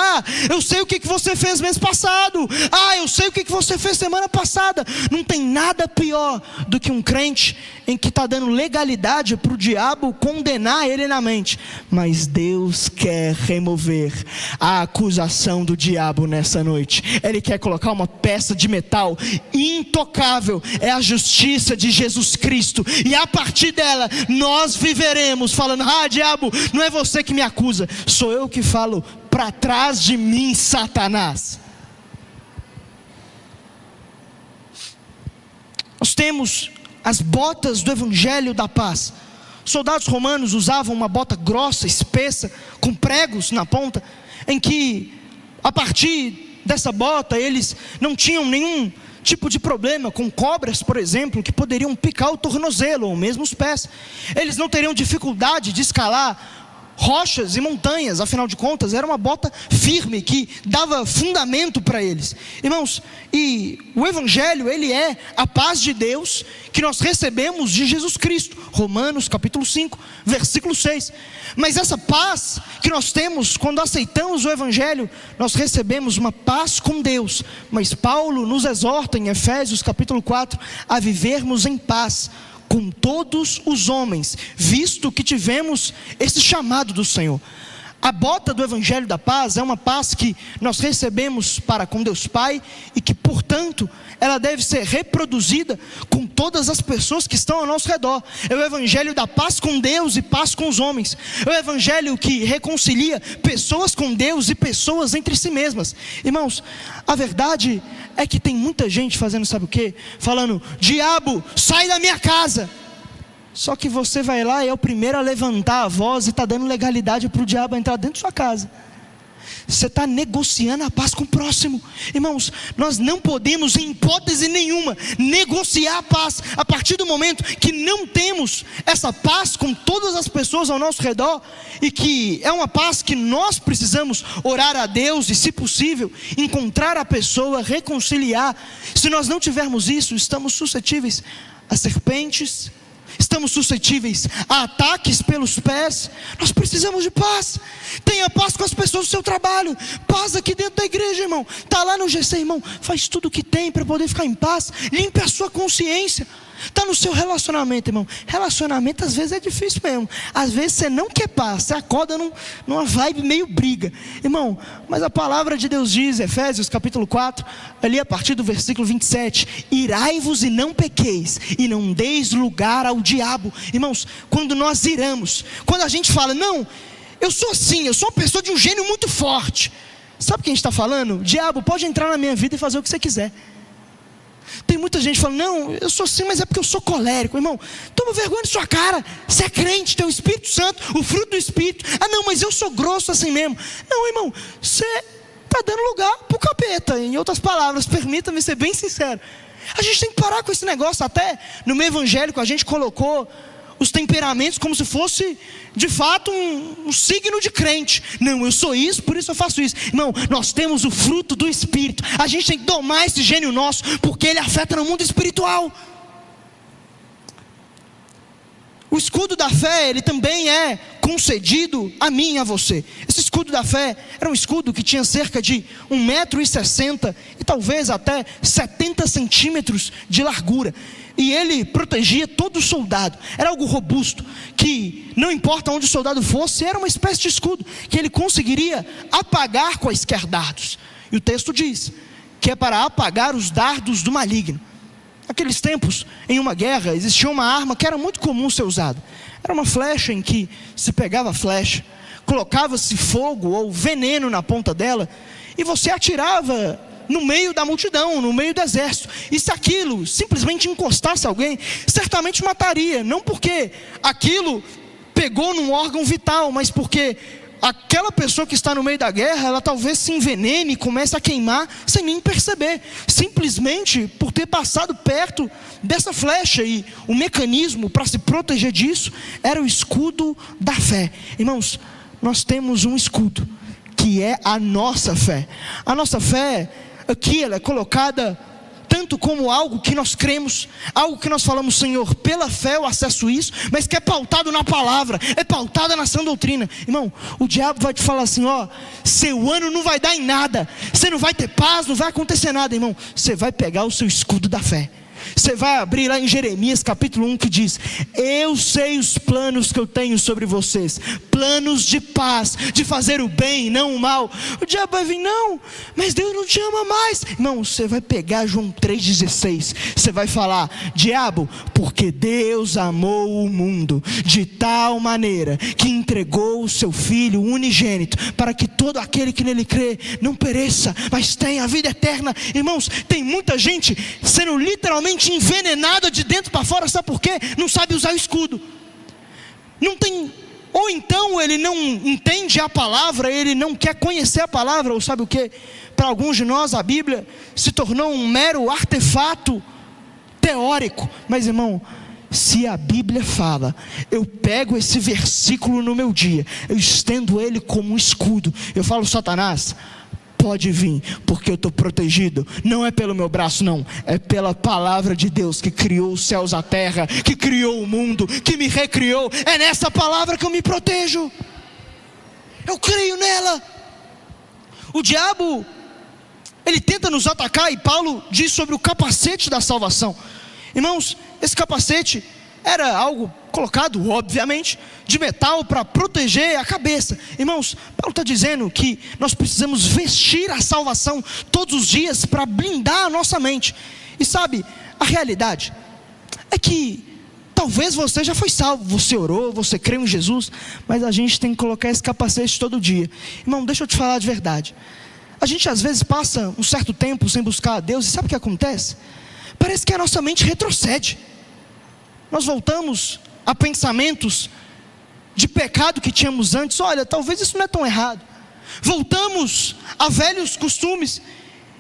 eu sei o que você fez mês passado, eu sei o que você fez semana passada. Não tem nada pior do que um crente em que está dando legalidade para o diabo condenar ele na mente. Mas Deus quer remover a acusação do diabo nessa noite. Ele Ele quer colocar uma peça de metal intocável, é a justiça de Jesus Cristo, e a partir dela nós viveremos falando: ah, diabo, não é você que me acusa, sou eu que falo, para trás de mim, Satanás. Nós temos as botas do evangelho da paz. Soldados romanos usavam uma bota grossa, espessa, com pregos na ponta, em que a partir dessa bota eles não tinham nenhum tipo de problema com cobras, por exemplo, que poderiam picar o tornozelo ou mesmo os pés. Eles não teriam dificuldade de escalar rochas e montanhas, afinal de contas era uma bota firme que dava fundamento para eles. Irmãos, e o evangelho, ele é a paz de Deus que nós recebemos de Jesus Cristo. Romanos capítulo 5, versículo 6. Mas essa paz que nós temos quando aceitamos o evangelho, nós recebemos uma paz com Deus. Mas Paulo nos exorta em Efésios capítulo 4 a vivermos em paz com todos os homens, visto que tivemos esse chamado do Senhor. A bota do evangelho da paz é uma paz que nós recebemos para com Deus Pai, e que portanto ela deve ser reproduzida com todas as pessoas que estão ao nosso redor. É o evangelho da paz com Deus e paz com os homens. É o evangelho que reconcilia pessoas com Deus e pessoas entre si mesmas. Irmãos, a verdade é que tem muita gente fazendo, sabe o quê? Falando: diabo, sai da minha casa. Só que você vai lá e é o primeiro a levantar a voz e está dando legalidade para o diabo entrar dentro da sua casa. Você está negociando a paz com o próximo. Irmãos, nós não podemos em hipótese nenhuma negociar a paz. A partir do momento que não temos essa paz com todas as pessoas ao nosso redor, e que é uma paz que nós precisamos orar a Deus e, se possível, encontrar a pessoa, reconciliar. Se nós não tivermos isso, estamos suscetíveis a serpentes, estamos suscetíveis a ataques pelos pés. Nós precisamos de paz. Tenha paz com as pessoas do seu trabalho, paz aqui dentro da igreja, irmão. Está lá no GC, irmão, faz tudo o que tem para poder ficar em paz. Limpe a sua consciência. Está no seu relacionamento, irmão. Relacionamento às vezes é difícil mesmo. Às vezes você não quer paz, você acorda numa vibe meio briga, irmão. Mas a palavra de Deus diz, Efésios capítulo 4, ali a partir do versículo 27, irai-vos e não pequeis, e não deis lugar ao diabo. Irmãos, quando nós iramos, quando a gente fala: não, eu sou assim, eu sou uma pessoa de um gênio muito forte, sabe o que a gente está falando? Diabo, pode entrar na minha vida e fazer o que você quiser. Tem muita gente falando: não, eu sou assim, mas é porque eu sou colérico. Irmão, toma vergonha de sua cara. Você é crente, tem o Espírito Santo, o fruto do Espírito. Ah não, mas eu sou grosso assim mesmo. Não, irmão, você está dando lugar para o capeta. Em outras palavras, permita-me ser bem sincero, a gente tem que parar com esse negócio. Até no meio evangélico a gente colocou os temperamentos como se fosse de fato um signo de crente. Não, eu sou isso, por isso eu faço isso. Irmão, nós temos o fruto do Espírito. A gente tem que domar esse gênio nosso, porque ele afeta no mundo espiritual. O escudo da fé, ele também é concedido a mim e a você. Esse escudo da fé era um escudo que tinha cerca de 1,60 m e talvez até 70 centímetros de largura. E ele protegia todo soldado. Era algo robusto, que não importa onde o soldado fosse, era uma espécie de escudo que ele conseguiria apagar quaisquer dardos. E o texto diz que é para apagar os dardos do maligno. Naqueles tempos, em uma guerra, existia uma arma que era muito comum ser usada. Era uma flecha em que se pegava a flecha, colocava-se fogo ou veneno na ponta dela, e você atirava no meio da multidão, no meio do exército. E se aquilo simplesmente encostasse alguém, certamente mataria. Não porque aquilo pegou num órgão vital, mas porque aquela pessoa que está no meio da guerra, ela talvez se envenene e comece a queimar sem nem perceber, simplesmente por ter passado perto dessa flecha. E o mecanismo para se proteger disso era o escudo da fé. Irmãos, nós temos um escudo que é a nossa fé. A nossa fé aqui, ela é colocada tanto como algo que nós cremos, algo que nós falamos: Senhor, pela fé eu acesso isso, mas que é pautado na palavra, é pautada na sã doutrina. Irmão, o diabo vai te falar assim: ó, seu ano não vai dar em nada, você não vai ter paz, não vai acontecer nada. Irmão, você vai pegar o seu escudo da fé, Você vai abrir lá em Jeremias capítulo 1 que diz: eu sei os planos que eu tenho sobre vocês, planos de paz, de fazer o bem, não o mal. O diabo vai vir: não, mas Deus não te ama mais. Irmão, você vai pegar João 3,16, você vai falar: diabo, porque Deus amou o mundo de tal maneira que entregou o seu Filho unigênito, para que todo aquele que nele crê não pereça, mas tenha a vida eterna. Irmãos, tem muita gente sendo literalmente envenenada de dentro para fora. Sabe por quê? Não sabe usar o escudo. Não tem, ou então ele não entende a palavra, ele não quer conhecer a palavra, ou sabe o quê? Para alguns de nós a Bíblia se tornou um mero artefato teórico. Mas irmão, se a Bíblia fala, eu pego esse versículo no meu dia, eu estendo ele como um escudo, eu falo: Satanás, pode vir, porque eu estou protegido. Não é pelo meu braço, não, é pela palavra de Deus que criou os céus, a terra, que criou o mundo, que me recriou. É nessa palavra que eu me protejo, eu creio nela. O diabo, ele tenta nos atacar, e Paulo diz sobre o capacete da salvação. Irmãos, esse capacete era algo colocado, obviamente, de metal para proteger a cabeça. Irmãos, Paulo está dizendo que nós precisamos vestir a salvação todos os dias para blindar a nossa mente. E sabe, a realidade é que talvez você já foi salvo, você orou, você creu em Jesus, mas a gente tem que colocar esse capacete todo dia. Irmão, deixa eu te falar de verdade. A gente às vezes passa um certo tempo sem buscar a Deus, e sabe o que acontece? Parece que a nossa mente retrocede. Nós voltamos a pensamentos de pecado que tínhamos antes. Olha, talvez isso não é tão errado. Voltamos a velhos costumes.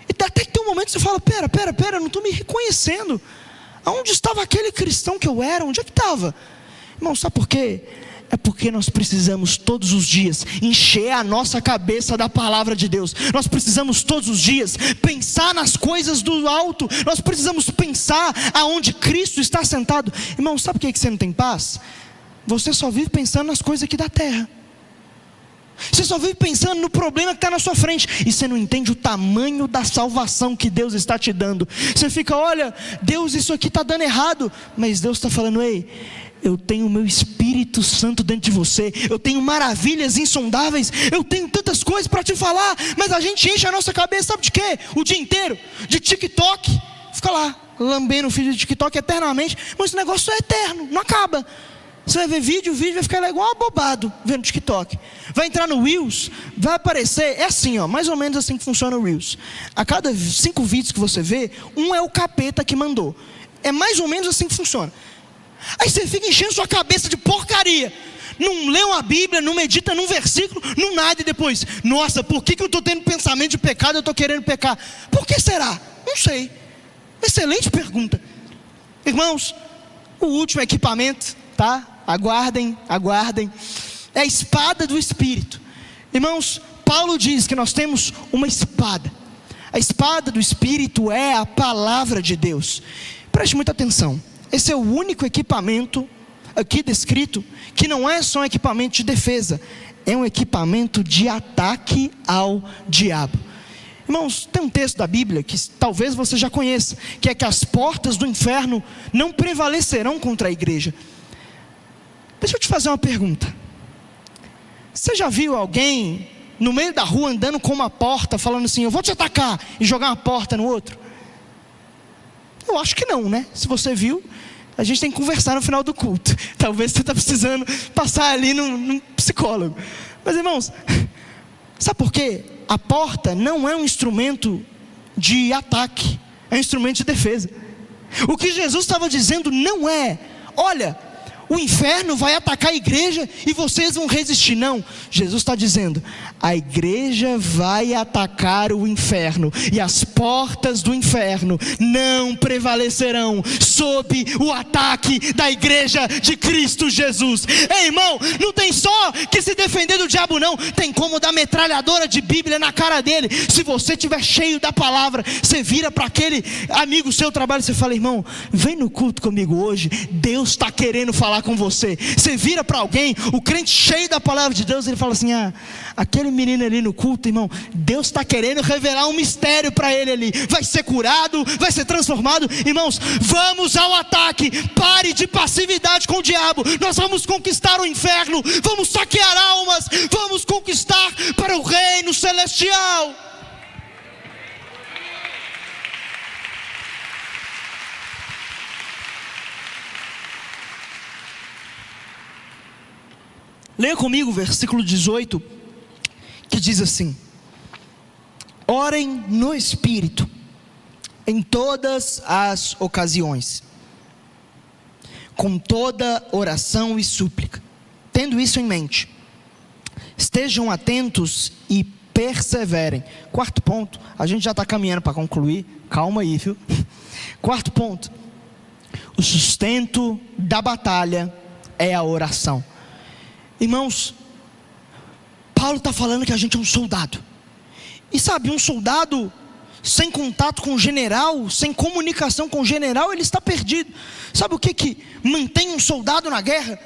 E até que tem um momento que você fala: pera, eu não estou me reconhecendo. Aonde estava aquele cristão que eu era? Onde é que estava? Irmão, sabe por quê? É porque nós precisamos todos os dias encher a nossa cabeça da palavra de Deus. Nós precisamos todos os dias pensar nas coisas do alto. Nós precisamos pensar aonde Cristo está sentado. Irmão, sabe por que você não tem paz? Você só vive pensando nas coisas aqui da terra. Você só vive pensando no problema que está na sua frente, e você não entende o tamanho da salvação que Deus está te dando. Você fica: olha, Deus, isso aqui está dando errado. Mas Deus está falando: ei, eu tenho o meu Espírito Santo dentro de você, eu tenho maravilhas insondáveis, eu tenho tantas coisas para te falar. Mas a gente enche a nossa cabeça, sabe de quê? O dia inteiro, de TikTok. Fica lá, lambendo o vídeo de TikTok eternamente. Mas esse negócio é eterno, não acaba. Você vai ver vídeo, o vídeo vai ficar lá igual abobado vendo TikTok. Vai entrar no Reels, vai aparecer, é assim, ó, mais ou menos assim que funciona o Reels. A cada 5 vídeos que você vê, um é o capeta que mandou. É mais ou menos assim que funciona. Aí você fica enchendo sua cabeça de porcaria, não lê uma Bíblia, não medita num versículo, não nada, e depois: nossa, por que eu estou tendo pensamento de pecado, eu estou querendo pecar? Por que será? Não sei. Excelente pergunta. Irmãos, o último equipamento, tá? Aguardem, é a espada do Espírito. Irmãos, Paulo diz que nós temos uma espada. A espada do Espírito é a palavra de Deus. Preste muita atenção. Esse é o único equipamento aqui descrito que não é só um equipamento de defesa, é um equipamento de ataque ao diabo. Irmãos, tem um texto da Bíblia que talvez você já conheça, que é que as portas do inferno não prevalecerão contra a igreja. Deixa eu te fazer uma pergunta. Você já viu alguém no meio da rua andando com uma porta, falando assim: eu vou te atacar, e jogar uma porta no outro? Eu acho que não, né? Se você viu, a gente tem que conversar no final do culto. Talvez você está precisando passar ali num psicólogo. Mas irmãos, sabe por quê? A porta não é um instrumento de ataque, é um instrumento de defesa. O que Jesus estava dizendo não é: olha, o inferno vai atacar a igreja e vocês vão resistir. Não, Jesus está dizendo: a igreja vai atacar o inferno, e as portas do inferno não prevalecerão sob o ataque da igreja de Cristo Jesus. Ei, irmão, não tem só que se defender do diabo, não. Tem como dar metralhadora de Bíblia na cara dele. Se você estiver cheio da palavra, você vira para aquele amigo seu trabalho e você fala: irmão, vem no culto comigo hoje, Deus está querendo falar falar com você. Você vira para alguém, o crente cheio da palavra de Deus, ele fala assim: aquele menino ali no culto, irmão, Deus está querendo revelar um mistério para ele ali, vai ser curado, vai ser transformado. Irmãos, vamos ao ataque, pare de passividade com o diabo, nós vamos conquistar o inferno, vamos saquear almas, vamos conquistar para o reino celestial. Leia comigo o versículo 18, que diz assim: orem no Espírito, em todas as ocasiões, com toda oração e súplica. Tendo isso em mente, estejam atentos e perseverem. Quarto ponto, a gente já está caminhando para concluir, calma aí, viu? Quarto ponto, o sustento da batalha é a oração. Irmãos, Paulo está falando que a gente é um soldado. E sabe, um soldado sem contato com o general, sem comunicação com o general, ele está perdido. Sabe o que mantém um soldado na guerra?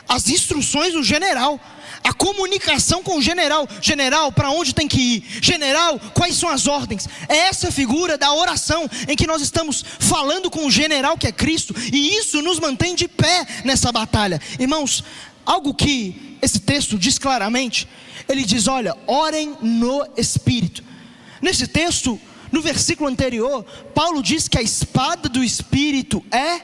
As instruções do general, a comunicação com o general. General, para onde tem que ir? General, quais são as ordens? É essa figura da oração, em que nós estamos falando com o general que é Cristo, e isso nos mantém de pé nessa batalha. Irmãos, algo que esse texto diz claramente, ele diz: olha, orem no Espírito. Nesse texto, no versículo anterior, Paulo diz que a espada do Espírito é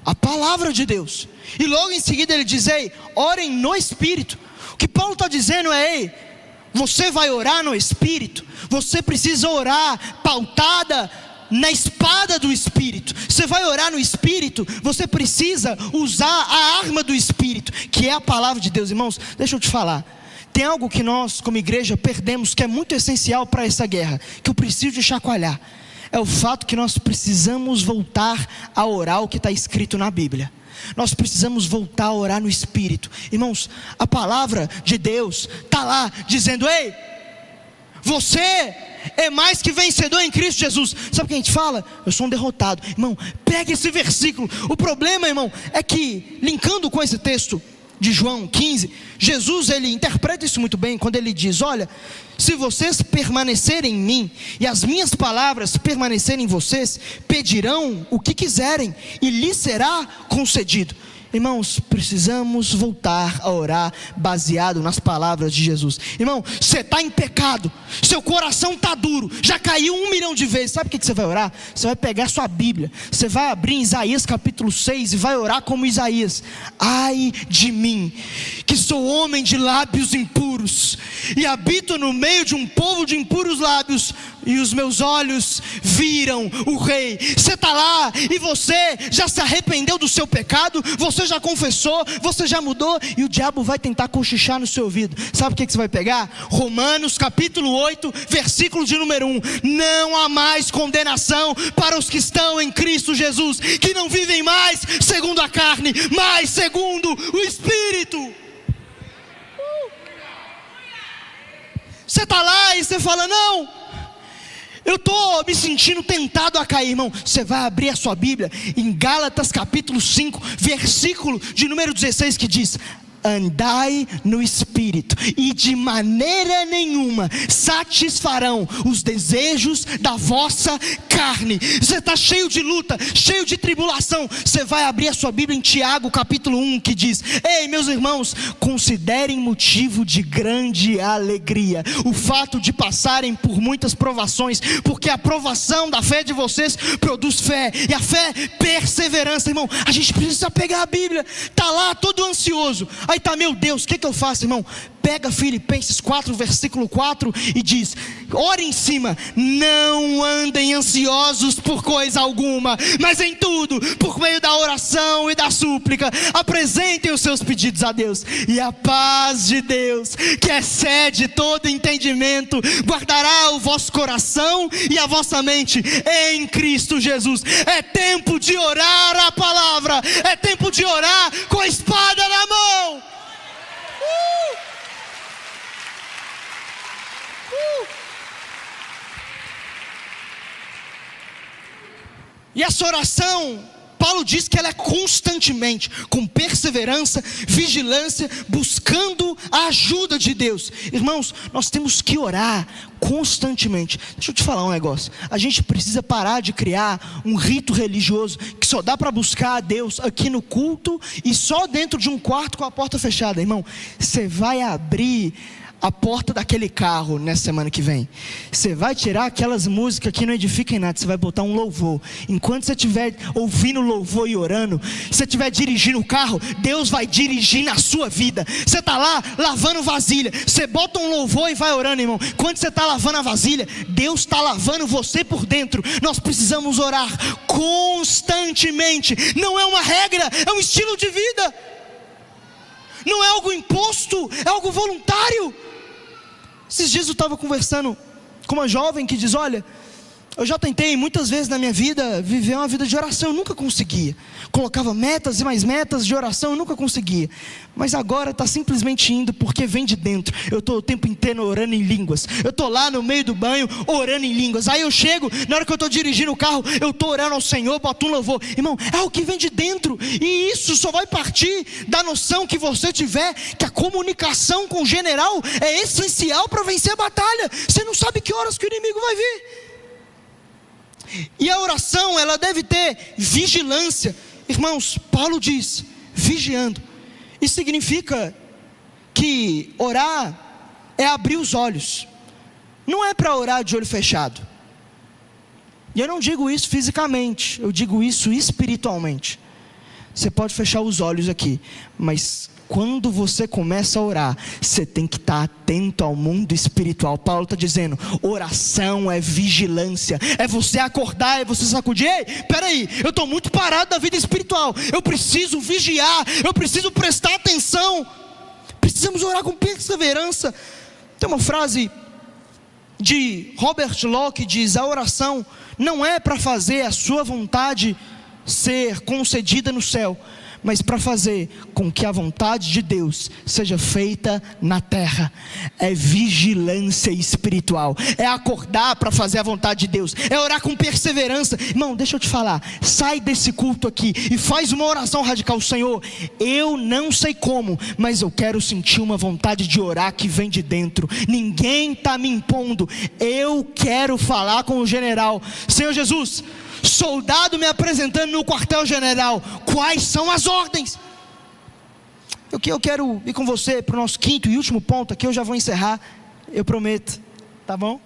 a palavra de Deus, e logo em seguida ele diz: ei, orem no Espírito. O que Paulo está dizendo é: ei, você vai orar no Espírito, você precisa orar pautada na espada do Espírito. Você vai orar no Espírito, você precisa usar a arma do Espírito, que é a palavra de Deus. Irmãos, deixa eu te falar, tem algo que nós como igreja perdemos, que é muito essencial para essa guerra, que eu preciso de chacoalhar. É o fato que nós precisamos voltar a orar o que está escrito na Bíblia. Nós precisamos voltar a orar no Espírito. Irmãos, a palavra de Deus está lá dizendo: ei, você é mais que vencedor em Cristo Jesus. Sabe o que a gente fala? Eu sou um derrotado. Irmão, pega esse versículo. O problema, irmão, é que, linkando com esse texto de João 15, Jesus, ele interpreta isso muito bem, quando ele diz: olha, se vocês permanecerem em mim, e as minhas palavras permanecerem em vocês, pedirão o que quiserem, e lhes será concedido. Irmãos, precisamos voltar a orar baseado nas palavras de Jesus. Irmão, você está em pecado, seu coração está duro, já caiu 1 milhão de vezes. Sabe o que você vai orar? Você vai pegar sua Bíblia, você vai abrir em Isaías capítulo 6 e vai orar como Isaías: ai de mim, que sou homem de lábios impuros, e habito no meio de um povo de impuros lábios, e os meus olhos viram o Rei. Você está lá e você já se arrependeu do seu pecado, você já confessou, você já mudou, e o diabo vai tentar cochichar no seu ouvido. Sabe o que você vai pegar? Romanos capítulo 8, versículo de número 1: não há mais condenação para os que estão em Cristo Jesus, que não vivem mais segundo a carne, mas segundo o Espírito. Você está lá e você fala: não, eu estou me sentindo tentado a cair. Irmão, você vai abrir a sua Bíblia em Gálatas capítulo 5, versículo de número 16, que diz: andai no Espírito, e de maneira nenhuma satisfarão os desejos da vossa carne. Você está cheio de luta, cheio de tribulação, você vai abrir a sua Bíblia em Tiago capítulo 1, que diz: ei, meus irmãos, considerem motivo de grande alegria o fato de passarem por muitas provações, porque a provação da fé de vocês produz fé, e a fé, perseverança. Irmão, a gente precisa pegar a Bíblia. Está lá todo ansioso, aí está: meu Deus, o que eu faço, irmão? Pega Filipenses 4, versículo 4 e diz: ora em cima, não andem ansiosos por coisa alguma, mas em tudo, por meio da oração e da súplica, apresentem os seus pedidos a Deus, e a paz de Deus, que excede todo entendimento, guardará o vosso coração e a vossa mente em Cristo Jesus. É tempo de orar a palavra, é tempo de orar com a espada na mão. E essa oração Paulo diz que ela é constantemente, com perseverança, vigilância, buscando a ajuda de Deus. Irmãos, nós temos que orar constantemente. Deixa eu te falar um negócio. A gente precisa parar de criar um rito religioso que só dá para buscar a Deus aqui no culto e só dentro de um quarto com a porta fechada. Irmão, você vai abrir a porta daquele carro nessa semana que vem, você vai tirar aquelas músicas que não edificam em nada, você vai botar um louvor. Enquanto você estiver ouvindo louvor e orando, você estiver dirigindo o carro, Deus vai dirigir na sua vida. Você está lá lavando vasilha, você bota um louvor e vai orando, irmão. Quando você está lavando a vasilha, Deus está lavando você por dentro. Nós precisamos orar constantemente. Não é uma regra, é um estilo de vida. Não é algo imposto, é algo voluntário. Esses dias eu estava conversando com uma jovem que diz: olha, eu já tentei muitas vezes na minha vida viver uma vida de oração, eu nunca conseguia. Colocava metas e mais metas de oração, eu nunca conseguia. Mas agora está simplesmente indo porque vem de dentro. Eu estou o tempo inteiro orando em línguas. Eu estou lá no meio do banho orando em línguas. Aí eu chego, na hora que eu estou dirigindo o carro, eu estou orando ao Senhor, boto um louvor. Irmão, é o que vem de dentro. E isso só vai partir da noção que você tiver que a comunicação com o general é essencial para vencer a batalha. Você não sabe que horas que o inimigo vai vir. E a oração, ela deve ter vigilância. Irmãos, Paulo diz, vigiando. Isso significa que orar é abrir os olhos. Não é para orar de olho fechado. E eu não digo isso fisicamente, eu digo isso espiritualmente. Você pode fechar os olhos aqui, mas quando você começa a orar, você tem que estar atento ao mundo espiritual. Paulo está dizendo, oração é vigilância, é você acordar, é você sacudir. Ei, peraí, eu estou muito parado da vida espiritual, eu preciso vigiar, eu preciso prestar atenção. Precisamos orar com perseverança. Tem uma frase de Robert Locke que diz: a oração não é para fazer a sua vontade ser concedida no céu, mas para fazer com que a vontade de Deus seja feita na terra. É vigilância espiritual, é acordar para fazer a vontade de Deus, é orar com perseverança. Irmão, deixa eu te falar, sai desse culto aqui e faz uma oração radical. Senhor, eu não sei como, mas eu quero sentir uma vontade de orar que vem de dentro. Ninguém está me impondo, eu quero falar com o general. Senhor Jesus, soldado me apresentando no quartel-general, quais são as ordens? Eu quero ir com você para o nosso quinto e último ponto. Aqui eu já vou encerrar, eu prometo, tá bom?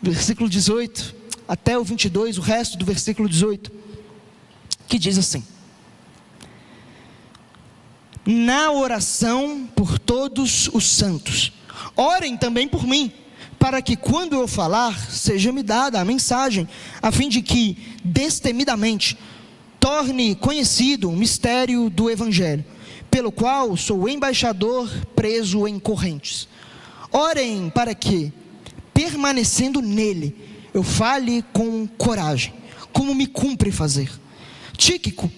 Versículo 18 até o 22, o resto do versículo 18, que diz assim: na oração por todos os santos, orem também por mim, para que quando eu falar, seja-me dada a mensagem, a fim de que, destemidamente, torne conhecido o mistério do Evangelho, pelo qual sou embaixador preso em correntes. Orem para que, permanecendo nele, eu fale com coragem, como me cumpre fazer. Tíquico,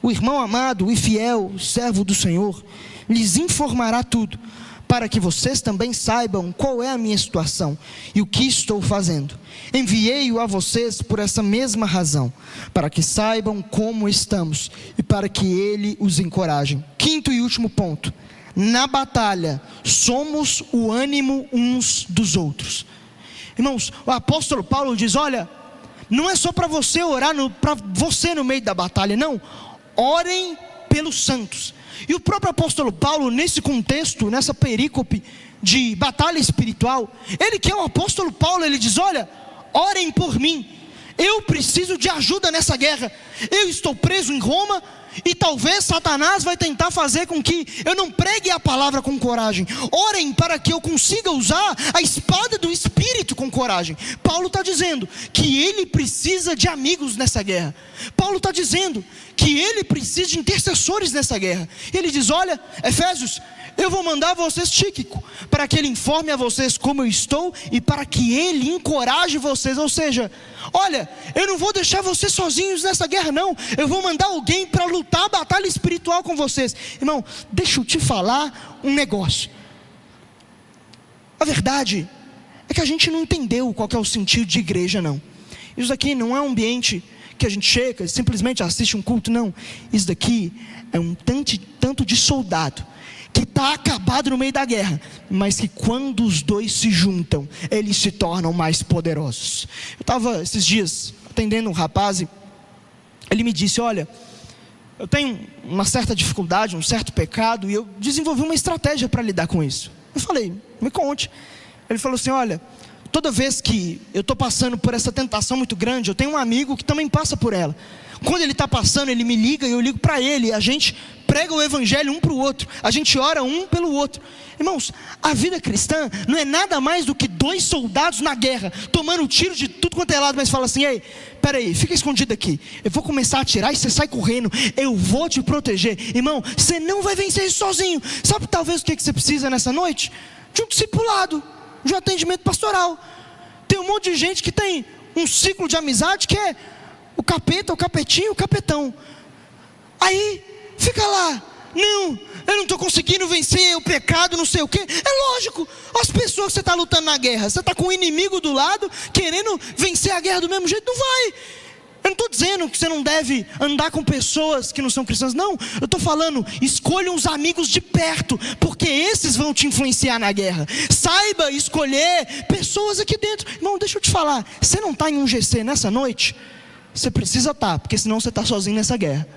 o irmão amado e fiel, servo do Senhor, lhes informará tudo, para que vocês também saibam qual é a minha situação e o que estou fazendo. Enviei-o a vocês por essa mesma razão, para que saibam como estamos e para que ele os encoraje. Quinto e último ponto: na batalha somos o ânimo uns dos outros. Irmãos, o apóstolo Paulo diz: olha, não é só para você orar para você no meio da batalha, não, orem pelos santos. E o próprio apóstolo Paulo, nesse contexto, nessa perícope de batalha espiritual, ele que é o apóstolo Paulo, ele diz: olha, orem por mim, eu preciso de ajuda nessa guerra. Eu estou preso em Roma e talvez Satanás vai tentar fazer com que eu não pregue a palavra com coragem. Orem para que eu consiga usar a espada do Espírito com coragem. Paulo está dizendo que ele precisa de amigos nessa guerra. Paulo está dizendo que ele precisa de intercessores nessa guerra. Ele diz: olha, Efésios, eu vou mandar a vocês Tíquico, para que ele informe a vocês como eu estou e para que ele encoraje vocês. Ou seja, olha, eu não vou deixar vocês sozinhos nessa guerra não, eu vou mandar alguém para lutar a batalha espiritual com vocês. Irmão, deixa eu te falar um negócio. A verdade é que a gente não entendeu qual que é o sentido de igreja não. Isso aqui não é um ambiente que a gente chega e simplesmente assiste um culto. Não, isso daqui é um tanto de soldado que está acabado no meio da guerra, mas que quando os dois se juntam, eles se tornam mais poderosos. Eu estava esses dias atendendo um rapaz e ele me disse: olha, eu tenho uma certa dificuldade, um certo pecado, e eu desenvolvi uma estratégia para lidar com isso. Eu falei: me conte. Ele falou assim: olha, toda vez que eu estou passando por essa tentação muito grande, eu tenho um amigo que também passa por ela. Quando ele está passando, ele me liga e eu ligo para ele. A gente prega o evangelho um para o outro. A gente ora um pelo outro. Irmãos, a vida cristã não é nada mais do que dois soldados na guerra, tomando tiro de tudo quanto é lado, mas fala assim: ei, peraí, fica escondido aqui. Eu vou começar a atirar e você sai correndo. Eu vou te proteger. Irmão, você não vai vencer isso sozinho. Sabe talvez o que você precisa nessa noite? De um discipulado, de um atendimento pastoral. Tem um monte de gente que tem um ciclo de amizade que é o capeta, o capetinho, o capetão. Aí fica lá: não, eu não estou conseguindo vencer o pecado, não sei o que. É lógico, as pessoas que você está lutando na guerra, você está com o inimigo do lado, querendo vencer a guerra do mesmo jeito, não vai. Eu não estou dizendo que você não deve andar com pessoas que não são cristãs, não. Eu estou falando, escolha uns amigos de perto, porque esses vão te influenciar na guerra. Saiba escolher pessoas aqui dentro. Irmão, deixa eu te falar, você não está em um GC nessa noite? Você precisa estar, porque senão você está sozinho nessa guerra.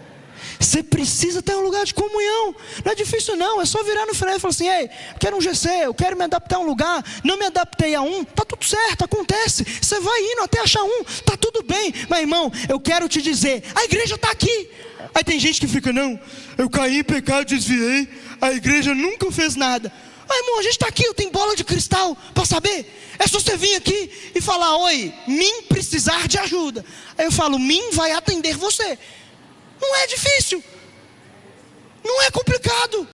Você precisa ter um lugar de comunhão. Não é difícil não, é só virar no final e falar assim: ei, eu quero um GC, eu quero me adaptar a um lugar. Não me adaptei a um, está tudo certo, acontece. Você vai indo até achar um, está tudo bem. Mas irmão, eu quero te dizer, a igreja está aqui. Aí tem gente que fica: não, eu caí em pecado, desviei, a igreja nunca fez nada. Ah, irmão, a gente está aqui, eu tenho bola de cristal para saber. É só você vir aqui e falar: oi, mim precisar de ajuda. Aí eu falo: mim vai atender você. Não é difícil, não é complicado.